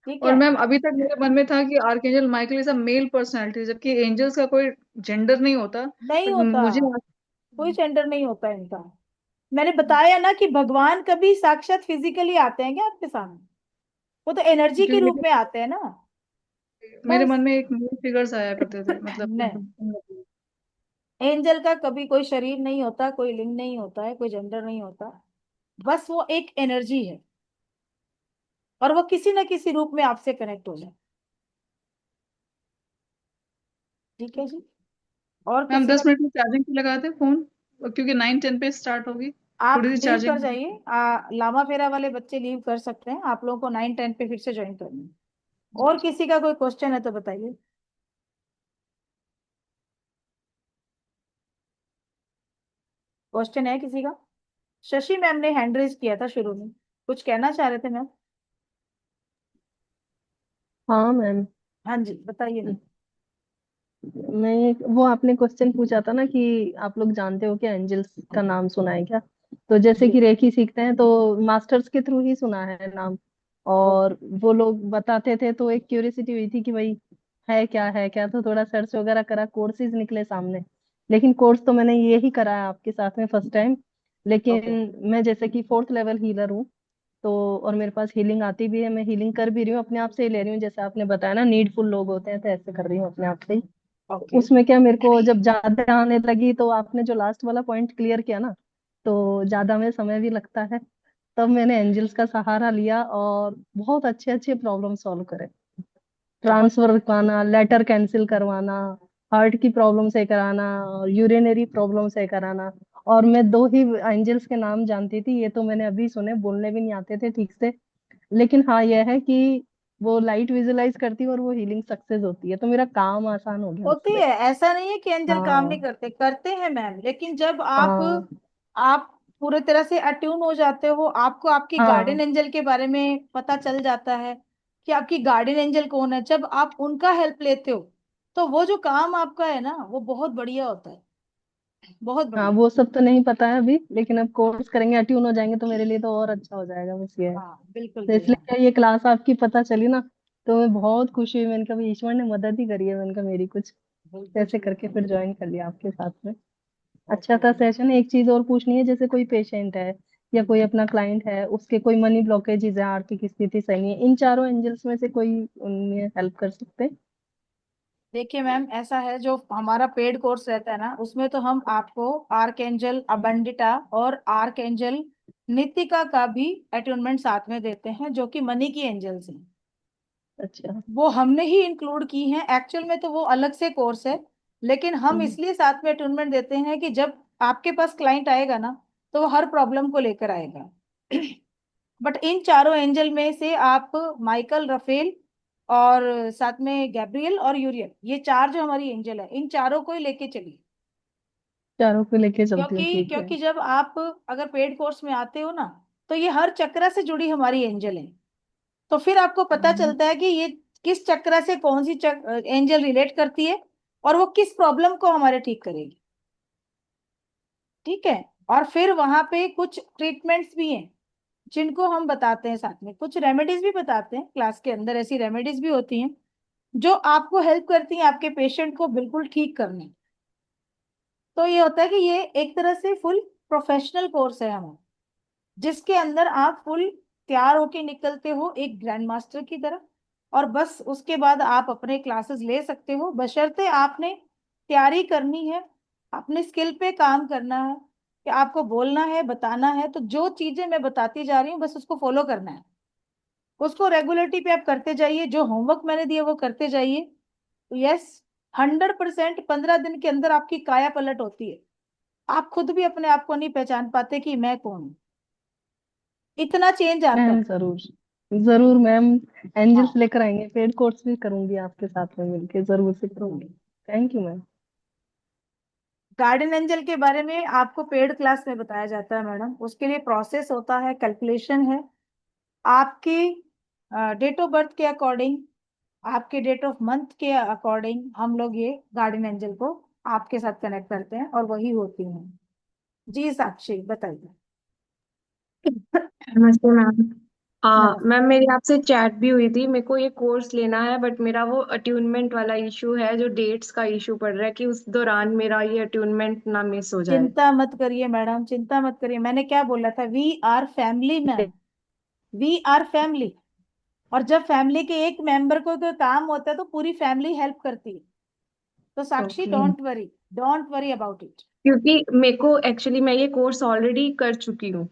ठीक और है। मैम अभी तक मेरे मन में था कि archangel Michael is a male personality, जबकि एंजल्स का कोई जेंडर नहीं होता। नहीं बट होता, मुझे कोई सेंटर नहीं होता इनका। मैंने बताया ना कि भगवान कभी साक्षात फिजिकली आते हैं क्या आपके सामने, वो तो एनर्जी के रूप क्योंकि में आते हैं ना। मेरे बस। मन में एक मेल फिगर्स आया करते थे, नहीं, मतलब। एंजल का कभी कोई शरीर नहीं होता, कोई लिंग नहीं होता है, कोई जेंडर नहीं होता, बस वो एक एनर्जी है, और वो किसी ना किसी रूप में आपसे कनेक्ट हो जाए। ठीक है जी। और मैम किसी का, 10 मिनट में चार्जिंग पे लगाते हैं फोन, क्योंकि 9-10 पे स्टार्ट होगी। आप थोड़ी सी लीव कर चार्जिंग। जाइए, लामा फेरा वाले बच्चे लीव कर सकते हैं, आप लोगों को 9-10 पे फिर से ज्वाइन करना है। और किसी का कोई क्वेश्चन है तो बताइए। क्वेश्चन है किसी का? शशि मैम ने हैंड रेज किया था शुरू में, कुछ कहना चाह रहे थे मैम। हाँ मैम। हाँ जी, बताइए ना। मैं वो आपने क्वेश्चन पूछा था ना कि आप लोग जानते हो क्या, एंजल्स का नाम सुना है क्या? तो जैसे जी। कि रेकी सीखते हैं तो मास्टर्स के थ्रू ही सुना है नाम। और वो लोग बताते थे तो एक क्यूरियोसिटी हुई थी कि भाई है क्या, तो थोड़ा सर्च वगैरह करा, कोर्सेज निकले सामने। लेकिन कोर्स तो मैंने ये ही करा है आपके साथ में फर्स्ट टाइम। ओके। लेकिन मैं जैसे कि 4th लेवल हीलर हूँ। तो और मेरे पास हीलिंग आती भी है, मैं हीलिंग कर भी रही हूँ, अपने आप से ही ले रही हूँ, जैसे आपने बताया ना नीडफुल लोग होते हैं तो ऐसे कर रही हूँ अपने आप से ही। ओके। उसमें क्या, मेरे को जब ज्यादा आने लगी तो आपने जो लास्ट वाला पॉइंट क्लियर किया ना, तो ज्यादा में समय भी लगता है। तब मैंने एंजल्स का सहारा लिया और बहुत अच्छे अच्छे प्रॉब्लम सॉल्व करे। बहुत ट्रांसफर करवाना, लेटर कैंसिल करवाना, हार्ट की प्रॉब्लम से कराना, और यूरिनरी प्रॉब्लम से कराना। और मैं 2 ही एंजल्स के नाम जानती थी, ये तो मैंने अभी सुने, बोलने भी नहीं आते थे ठीक से। लेकिन हाँ यह है कि वो लाइट विजुलाइज करती है और वो हीलिंग सक्सेस होती है, तो मेरा काम आसान हो गया होती उससे। है, ऐसा नहीं है कि एंजल काम नहीं हाँ करते, करते हैं मैम, लेकिन जब हाँ आप पूरे तरह से अट्यून हो जाते हो, आपको आपकी गार्डियन हाँ एंजल के बारे में पता चल जाता है कि आपकी गार्डियन एंजल कौन है, जब आप उनका हेल्प लेते हो तो वो जो काम आपका है ना वो बहुत बढ़िया होता है, बहुत हाँ, बढ़िया। वो सब तो नहीं पता है अभी, लेकिन अब कोर्स करेंगे, अट्यून हो जाएंगे तो मेरे लिए तो और अच्छा हो जाएगा, बस ये है। हाँ बिल्कुल तो इसलिए भैया। क्या, ये क्लास आपकी पता चली ना, तो मैं बहुत खुशी हुई। मैंने कहा भाई ईश्वर ने मदद ही करी है, मैंने कहा मेरी कुछ। बिल्कुल ऐसे ठीक करके है। फिर ज्वाइन कर लिया आपके साथ में। अच्छा ओके। था सेशन। एक चीज और पूछनी है, जैसे कोई पेशेंट है या कोई अपना क्लाइंट है, उसके कोई मनी ब्लॉकेजेस है, आर्थिक स्थिति सही नहीं है, इन चारों एंजल्स में से कोई उनमें हेल्प कर सकते हैं? देखिए मैम, ऐसा है, जो हमारा पेड कोर्स रहता है ना उसमें तो हम आपको आर्क एंजल अबंडिटा और आर्क एंजल नितिका का भी अटूनमेंट साथ में देते हैं, जो कि मनी की एंजल्स हैं। अच्छा। वो हमने ही इंक्लूड की हैं, एक्चुअल में तो वो अलग से कोर्स है, लेकिन हम हम्म। इसलिए साथ में अटूनमेंट देते हैं कि जब आपके पास क्लाइंट आएगा ना, तो वो हर प्रॉब्लम को लेकर आएगा। बट इन चारों एंजल में से आप माइकल, रफेल और साथ में गैब्रियल और यूरियल, ये चार जो हमारी एंजल है, इन चारों को ही लेके चलिए। चारों को लेके चलती हूँ, क्योंकि ठीक है। क्योंकि जब आप अगर पेड कोर्स में आते हो ना, तो ये हर चक्र से जुड़ी हमारी एंजल है। तो फिर आपको पता चलता है कि ये किस चक्र से कौन सी एंजल रिलेट करती है और वो किस प्रॉब्लम को हमारे ठीक करेगी। ठीक है। और फिर वहां पे कुछ ट्रीटमेंट्स भी हैं जिनको हम बताते हैं, साथ में कुछ रेमेडीज भी बताते हैं क्लास के अंदर। ऐसी रेमेडीज भी होती हैं जो आपको हेल्प करती हैं आपके पेशेंट को बिल्कुल ठीक करने। तो ये होता है कि ये एक तरह से फुल प्रोफेशनल कोर्स है हमारा, जिसके अंदर आप फुल तैयार होके निकलते हो एक ग्रैंड मास्टर की तरह। और बस उसके बाद आप अपने क्लासेस ले सकते हो, बशर्ते आपने तैयारी करनी है, अपने स्किल पे काम करना है, कि आपको बोलना है, बताना है। तो जो चीजें मैं बताती जा रही हूँ बस उसको फॉलो करना है, उसको रेगुलरिटी पे आप करते जाइए, जो होमवर्क मैंने दिया वो करते जाइए। तो यस, 100% 15 दिन के अंदर आपकी काया पलट होती है। आप खुद भी अपने आप को नहीं पहचान पाते कि मैं कौन हूँ, इतना चेंज आता मैम है। जरूर, जरूर मैम। एंजल्स हाँ, लेकर आएंगे, पेड कोर्स भी करूंगी आपके साथ में मिलके, जरूर से करूंगी। Thank you ma'am. Garden angel के बारे में आपको पेड क्लास में बताया जाता है मैडम। उसके लिए प्रोसेस होता है, कैलकुलेशन है। आपकी डेट ऑफ बर्थ के अकॉर्डिंग, आपके डेट ऑफ मंथ के अकॉर्डिंग हम लोग ये गार्डन एंजल को आपके साथ कनेक्ट करते हैं और वही होती हैं। जी साक्षी बताइए। नमस्ते मैम। नमस्ते। मैम मेरी आपसे चैट भी हुई थी, मेरे को ये कोर्स लेना है बट मेरा वो अट्यूनमेंट वाला इशू है, जो डेट्स का इशू पड़ रहा है कि उस दौरान मेरा ये अट्यूनमेंट ना मिस हो जाए। चिंता मत करिए मैडम, चिंता मत करिए। मैंने क्या बोला था, we are family ma'am, we are family. और जब फैमिली के एक मेंबर को कोई काम होता है तो पूरी फैमिली हेल्प करती है। तो Sakshi, okay. Don't worry about it. क्योंकि मेरे को एक्चुअली मैं ये कोर्स ऑलरेडी कर चुकी हूँ,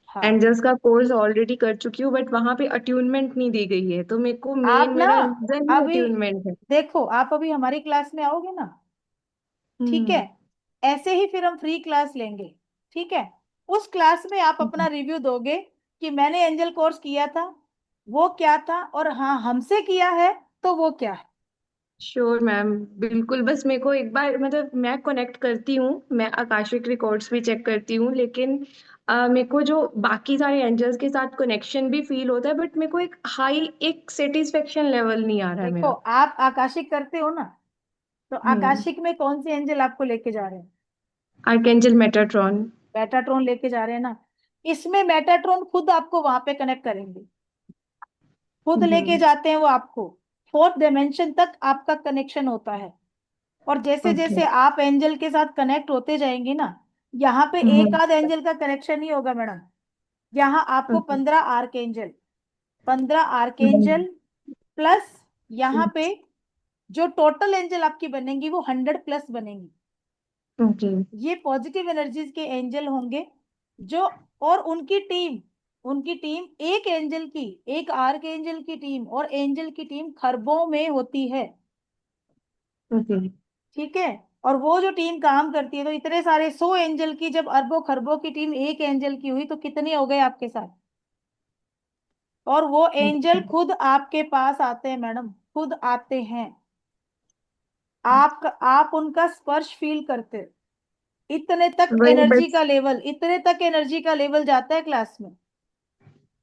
हाँ, एंजल्स का कोर्स ऑलरेडी कर चुकी हूँ, बट वहां पे अट्यूनमेंट नहीं दी गई है, तो मेरे को आप मेन ना मेरा रीजन ही अभी अट्यूनमेंट है। देखो, आप अभी हमारी क्लास में आओगे ना, ठीक है, हम्म। ऐसे ही फिर हम फ्री क्लास लेंगे। ठीक है। उस क्लास में आप अपना रिव्यू दोगे कि मैंने एंजल कोर्स किया था, वो क्या था, और हाँ हमसे किया है तो वो क्या है। श्योर मैम, बिल्कुल। बस मेरे को एक बार, मतलब मैं कनेक्ट करती हूँ, मैं आकाशिक रिकॉर्ड्स भी चेक करती हूँ, लेकिन मेरे को जो बाकी सारे एंजल्स के साथ कनेक्शन भी फील होता है, बट मेरे को एक हाई, एक सेटिस्फेक्शन लेवल नहीं आ रहा है देखो, मेरा। आप आकाशिक करते हो ना, तो हम्म। आकाशिक में कौन सी एंजल आपको लेके जा रहे हैं? Archangel Metatron. मेटाट्रॉन लेके जा रहे हैं ना। इसमें मेटाट्रॉन खुद आपको वहां पे कनेक्ट करेंगे, खुद लेके हम्म। जाते हैं वो आपको। फोर्थ डायमेंशन तक आपका कनेक्शन होता है। और जैसे ओके। जैसे आप एंजल के साथ कनेक्ट होते जाएंगे ना, यहाँ पे एक हम्म। आध एंजल का कनेक्शन ही होगा मैडम। यहाँ आपको okay. 15 arc angel, 15 arc angel plus यहाँ पे जो टोटल एंजल आपकी बनेंगी वो 100+ बनेंगी। ओके। ये पॉजिटिव एनर्जीज के एंजल होंगे जो, और उनकी टीम एक एंजल की, एक आर्क एंजल की टीम और एंजल की टीम खरबों में होती है। ओके। ठीक है। और वो जो टीम काम करती है, तो इतने सारे 100 एंजल की जब अरबों खरबों की टीम एक एंजल की हुई तो कितने हो गए आपके साथ। और वो एंजल खुद आपके पास आते हैं मैडम, खुद आते हैं। आप उनका स्पर्श फील करते हो। वही बस। इतने तक एनर्जी का लेवल जाता है क्लास में।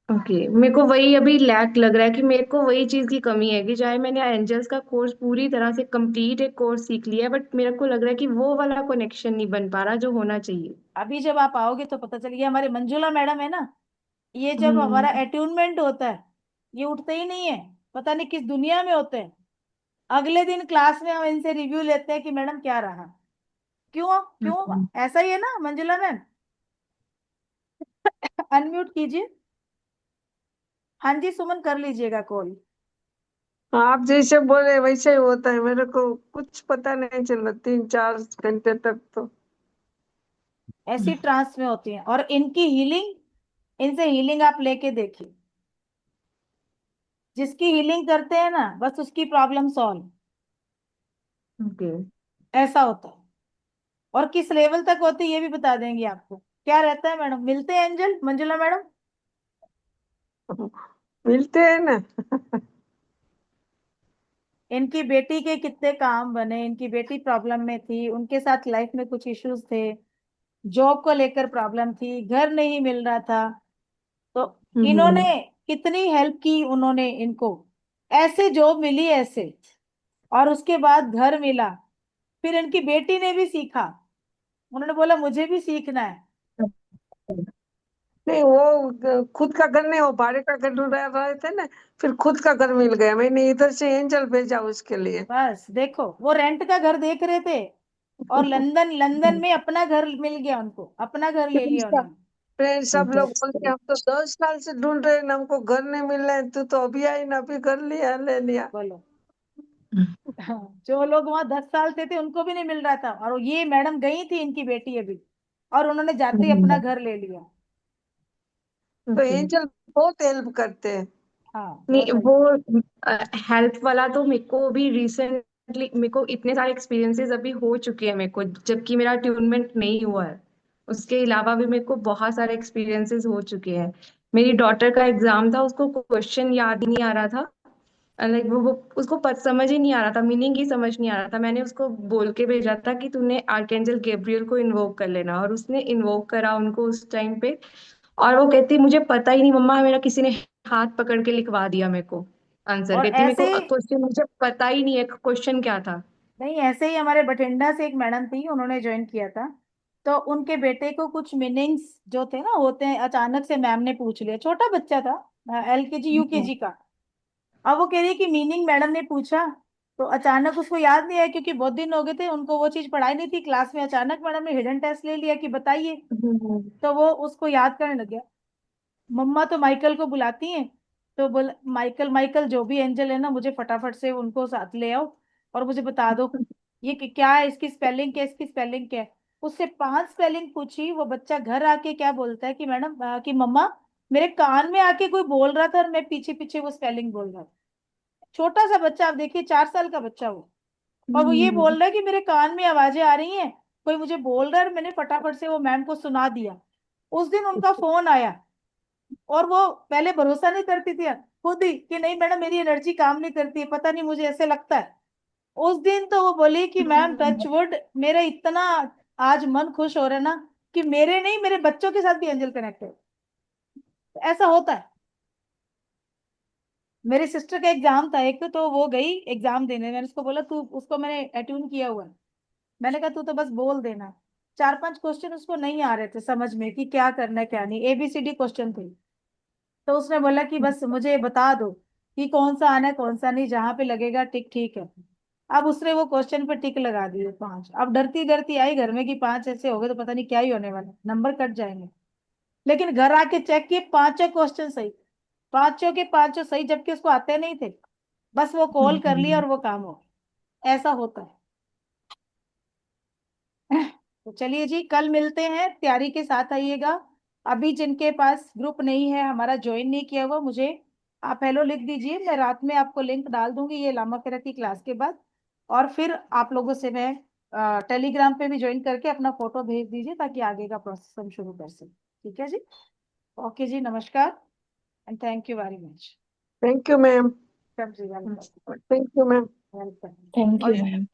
ओके, मेरे को वही अभी लैक लग रहा है कि मेरे को वही चीज की कमी है कि चाहे मैंने एंजल्स का कोर्स पूरी तरह से कंप्लीट एक कोर्स सीख लिया है, बट मेरे को लग रहा है कि वो वाला कनेक्शन नहीं बन पा रहा जो होना चाहिए। अभी जब आप आओगे तो पता चलिए। हमारे मंजुला मैडम है ना, ये जब हमारा हम्म। अट्यूनमेंट होता है, ये उठते ही नहीं है, पता नहीं किस दुनिया में होते हैं। अगले दिन क्लास में हम इनसे रिव्यू लेते हैं कि मैडम क्या रहा। क्यों क्यों हम्म। ऐसा ही है ना मंजुला मैम? अनम्यूट कीजिए। हाँ जी सुमन, कर लीजिएगा कॉल। आप जैसे बोले वैसे ही होता है, मेरे को कुछ पता नहीं चल रहा 3-4 घंटे तक तो। ऐसी ट्रांस में होती हैं। और इनकी हीलिंग, इनसे हीलिंग आप लेके देखिए, जिसकी हीलिंग करते हैं ना बस उसकी प्रॉब्लम सॉल्व। ओके। ऐसा होता है। और किस लेवल तक होती है ये भी बता देंगे आपको। क्या रहता है मैडम, मिलते हैं एंजल, मंजुला मैडम? मिलते हैं ना। इनकी बेटी के कितने काम बने, इनकी बेटी प्रॉब्लम में थी, उनके साथ लाइफ में कुछ इश्यूज थे, जॉब को लेकर प्रॉब्लम थी, घर नहीं मिल रहा था, तो इन्होंने कितनी हेल्प की उन्होंने इनको, ऐसे जॉब मिली ऐसे, और उसके बाद घर मिला। फिर इनकी बेटी ने भी सीखा, उन्होंने बोला मुझे भी सीखना है। नहीं, वो खुद का घर नहीं, वो भाड़े का घर ढूंढ रहे थे ना, फिर खुद का घर मिल गया, मैंने इधर से एंजल भेजा उसके लिए। बस देखो, वो रेंट का घर देख रहे थे, और लंदन लंदन में अपना घर मिल गया उनको, अपना घर ले लिया उन्होंने। फ्रेंड सब लोग बोलते हैं हम तो 10 साल से ढूंढ रहे हैं ना, हमको घर नहीं मिल रहा है, तू तो अभी आई ना, अभी कर लिया, ले लिया। बोलो। हाँ, जो लोग वहां 10 साल से थे उनको भी नहीं मिल रहा था, और ये मैडम गई थी इनकी बेटी अभी, और उन्होंने जाते ही अपना घर ले लिया। तो एंजल बहुत हेल्प करते हैं। हाँ नहीं, बहुत वो हेल्प वाला तो मेरे को भी रिसेंटली, मेरे को इतने सारे एक्सपीरियंसेस अभी हो चुके हैं मेरे को, जबकि मेरा ट्यूनमेंट नहीं हुआ है। उसके अलावा भी मेरे को बहुत सारे एक्सपीरियंसेस हो चुके हैं। मेरी डॉटर का एग्जाम था, उसको क्वेश्चन याद ही नहीं आ रहा था, लाइक वो उसको समझ ही नहीं आ रहा था, मीनिंग ही समझ नहीं आ रहा था। मैंने उसको बोल के भेजा था कि तूने आर्कएंजल गैब्रियल को इन्वोक कर लेना, और उसने इन्वोक करा उनको उस टाइम पे। और वो कहती मुझे पता ही नहीं मम्मा, मेरा किसी ने हाथ पकड़ के लिखवा दिया मेरे को आंसर। और कहती मेरे को ऐसे क्वेश्चन मुझे पता ही नहीं है क्वेश्चन क्या था। नहीं, ऐसे ही हमारे बठिंडा से एक मैडम थी, उन्होंने ज्वाइन किया था, तो उनके बेटे को कुछ मीनिंग्स जो थे ना होते हैं, अचानक से मैम ने पूछ लिया, छोटा बच्चा था, LKG UKG का। अब वो कह रही है कि मीनिंग मैडम ने पूछा, तो अचानक उसको याद नहीं आया, क्योंकि बहुत दिन हो गए थे उनको वो चीज पढ़ाई नहीं थी क्लास में, अचानक मैडम ने हिडन टेस्ट ले लिया कि बताइए, हम्म। तो वो उसको याद करने लग गया। मम्मा तो माइकल को बुलाती हैं, तो बोल माइकल, माइकल जो भी एंजल है ना, मुझे फटाफट से उनको साथ ले आओ और मुझे बता दो ये क्या है, इसकी स्पेलिंग क्या है, इसकी स्पेलिंग क्या है। उससे 5 स्पेलिंग पूछी, वो बच्चा घर आके क्या बोलता है कि मैडम कि मम्मा, मेरे कान में आके कोई बोल रहा था और मैं पीछे पीछे वो स्पेलिंग बोल रहा था। छोटा सा बच्चा, आप देखिए 4 साल का बच्चा वो, और वो ये बोल रहा है कि मेरे कान में आवाजें आ रही हैं, कोई मुझे बोल रहा है, और मैंने फटाफट से वो मैम को सुना दिया। उस दिन उनका फोन आया, और वो पहले भरोसा नहीं करती थी खुद ही कि नहीं मैडम मेरी एनर्जी काम नहीं करती है, पता नहीं मुझे ऐसे लगता है। उस दिन तो वो बोली कि मैम टचवुड, मेरा इतना आज मन खुश हो रहा है ना, कि मेरे नहीं, मेरे बच्चों के साथ भी एंजल कनेक्ट है। ऐसा होता है। मेरी सिस्टर का एग्जाम था एक, तो वो गई एग्जाम देने, मैंने उसको बोला तू, उसको मैंने अट्यून किया हुआ है, मैंने कहा तू तो बस बोल देना। 4-5 क्वेश्चन उसको नहीं आ रहे थे समझ में कि क्या करना है क्या नहीं, ABCD क्वेश्चन थे, तो उसने बोला कि बस मुझे बता दो कि कौन सा आना है कौन सा नहीं, जहां पे लगेगा टिक ठीक है। अब उसने वो क्वेश्चन पे टिक लगा दिए 5, अब डरती डरती आई घर में कि 5 ऐसे हो गए तो पता नहीं क्या ही होने वाला, नंबर कट जाएंगे। लेकिन घर आके चेक किए, पांचों क्वेश्चन सही, पांचों के पांचों सही, जबकि उसको आते नहीं थे, बस वो कॉल कर लिया और वो काम हो गया। ऐसा होता है। तो चलिए जी, कल मिलते हैं, तैयारी के साथ आइएगा। अभी जिनके पास ग्रुप नहीं है हमारा, ज्वाइन नहीं किया हुआ, मुझे आप हेलो लिख दीजिए, मैं रात में आपको लिंक डाल दूंगी ये लामा केरा की क्लास के बाद। और फिर आप लोगों से मैं टेलीग्राम पे भी ज्वाइन करके अपना फोटो भेज दीजिए, ताकि आगे का प्रोसेस हम शुरू कर सकें। ठीक है जी, ओके जी, नमस्कार and thank you very much. Thank you ma'am. सब जी welcome. Thank you ma'am. Welcome. Thank you ma'am.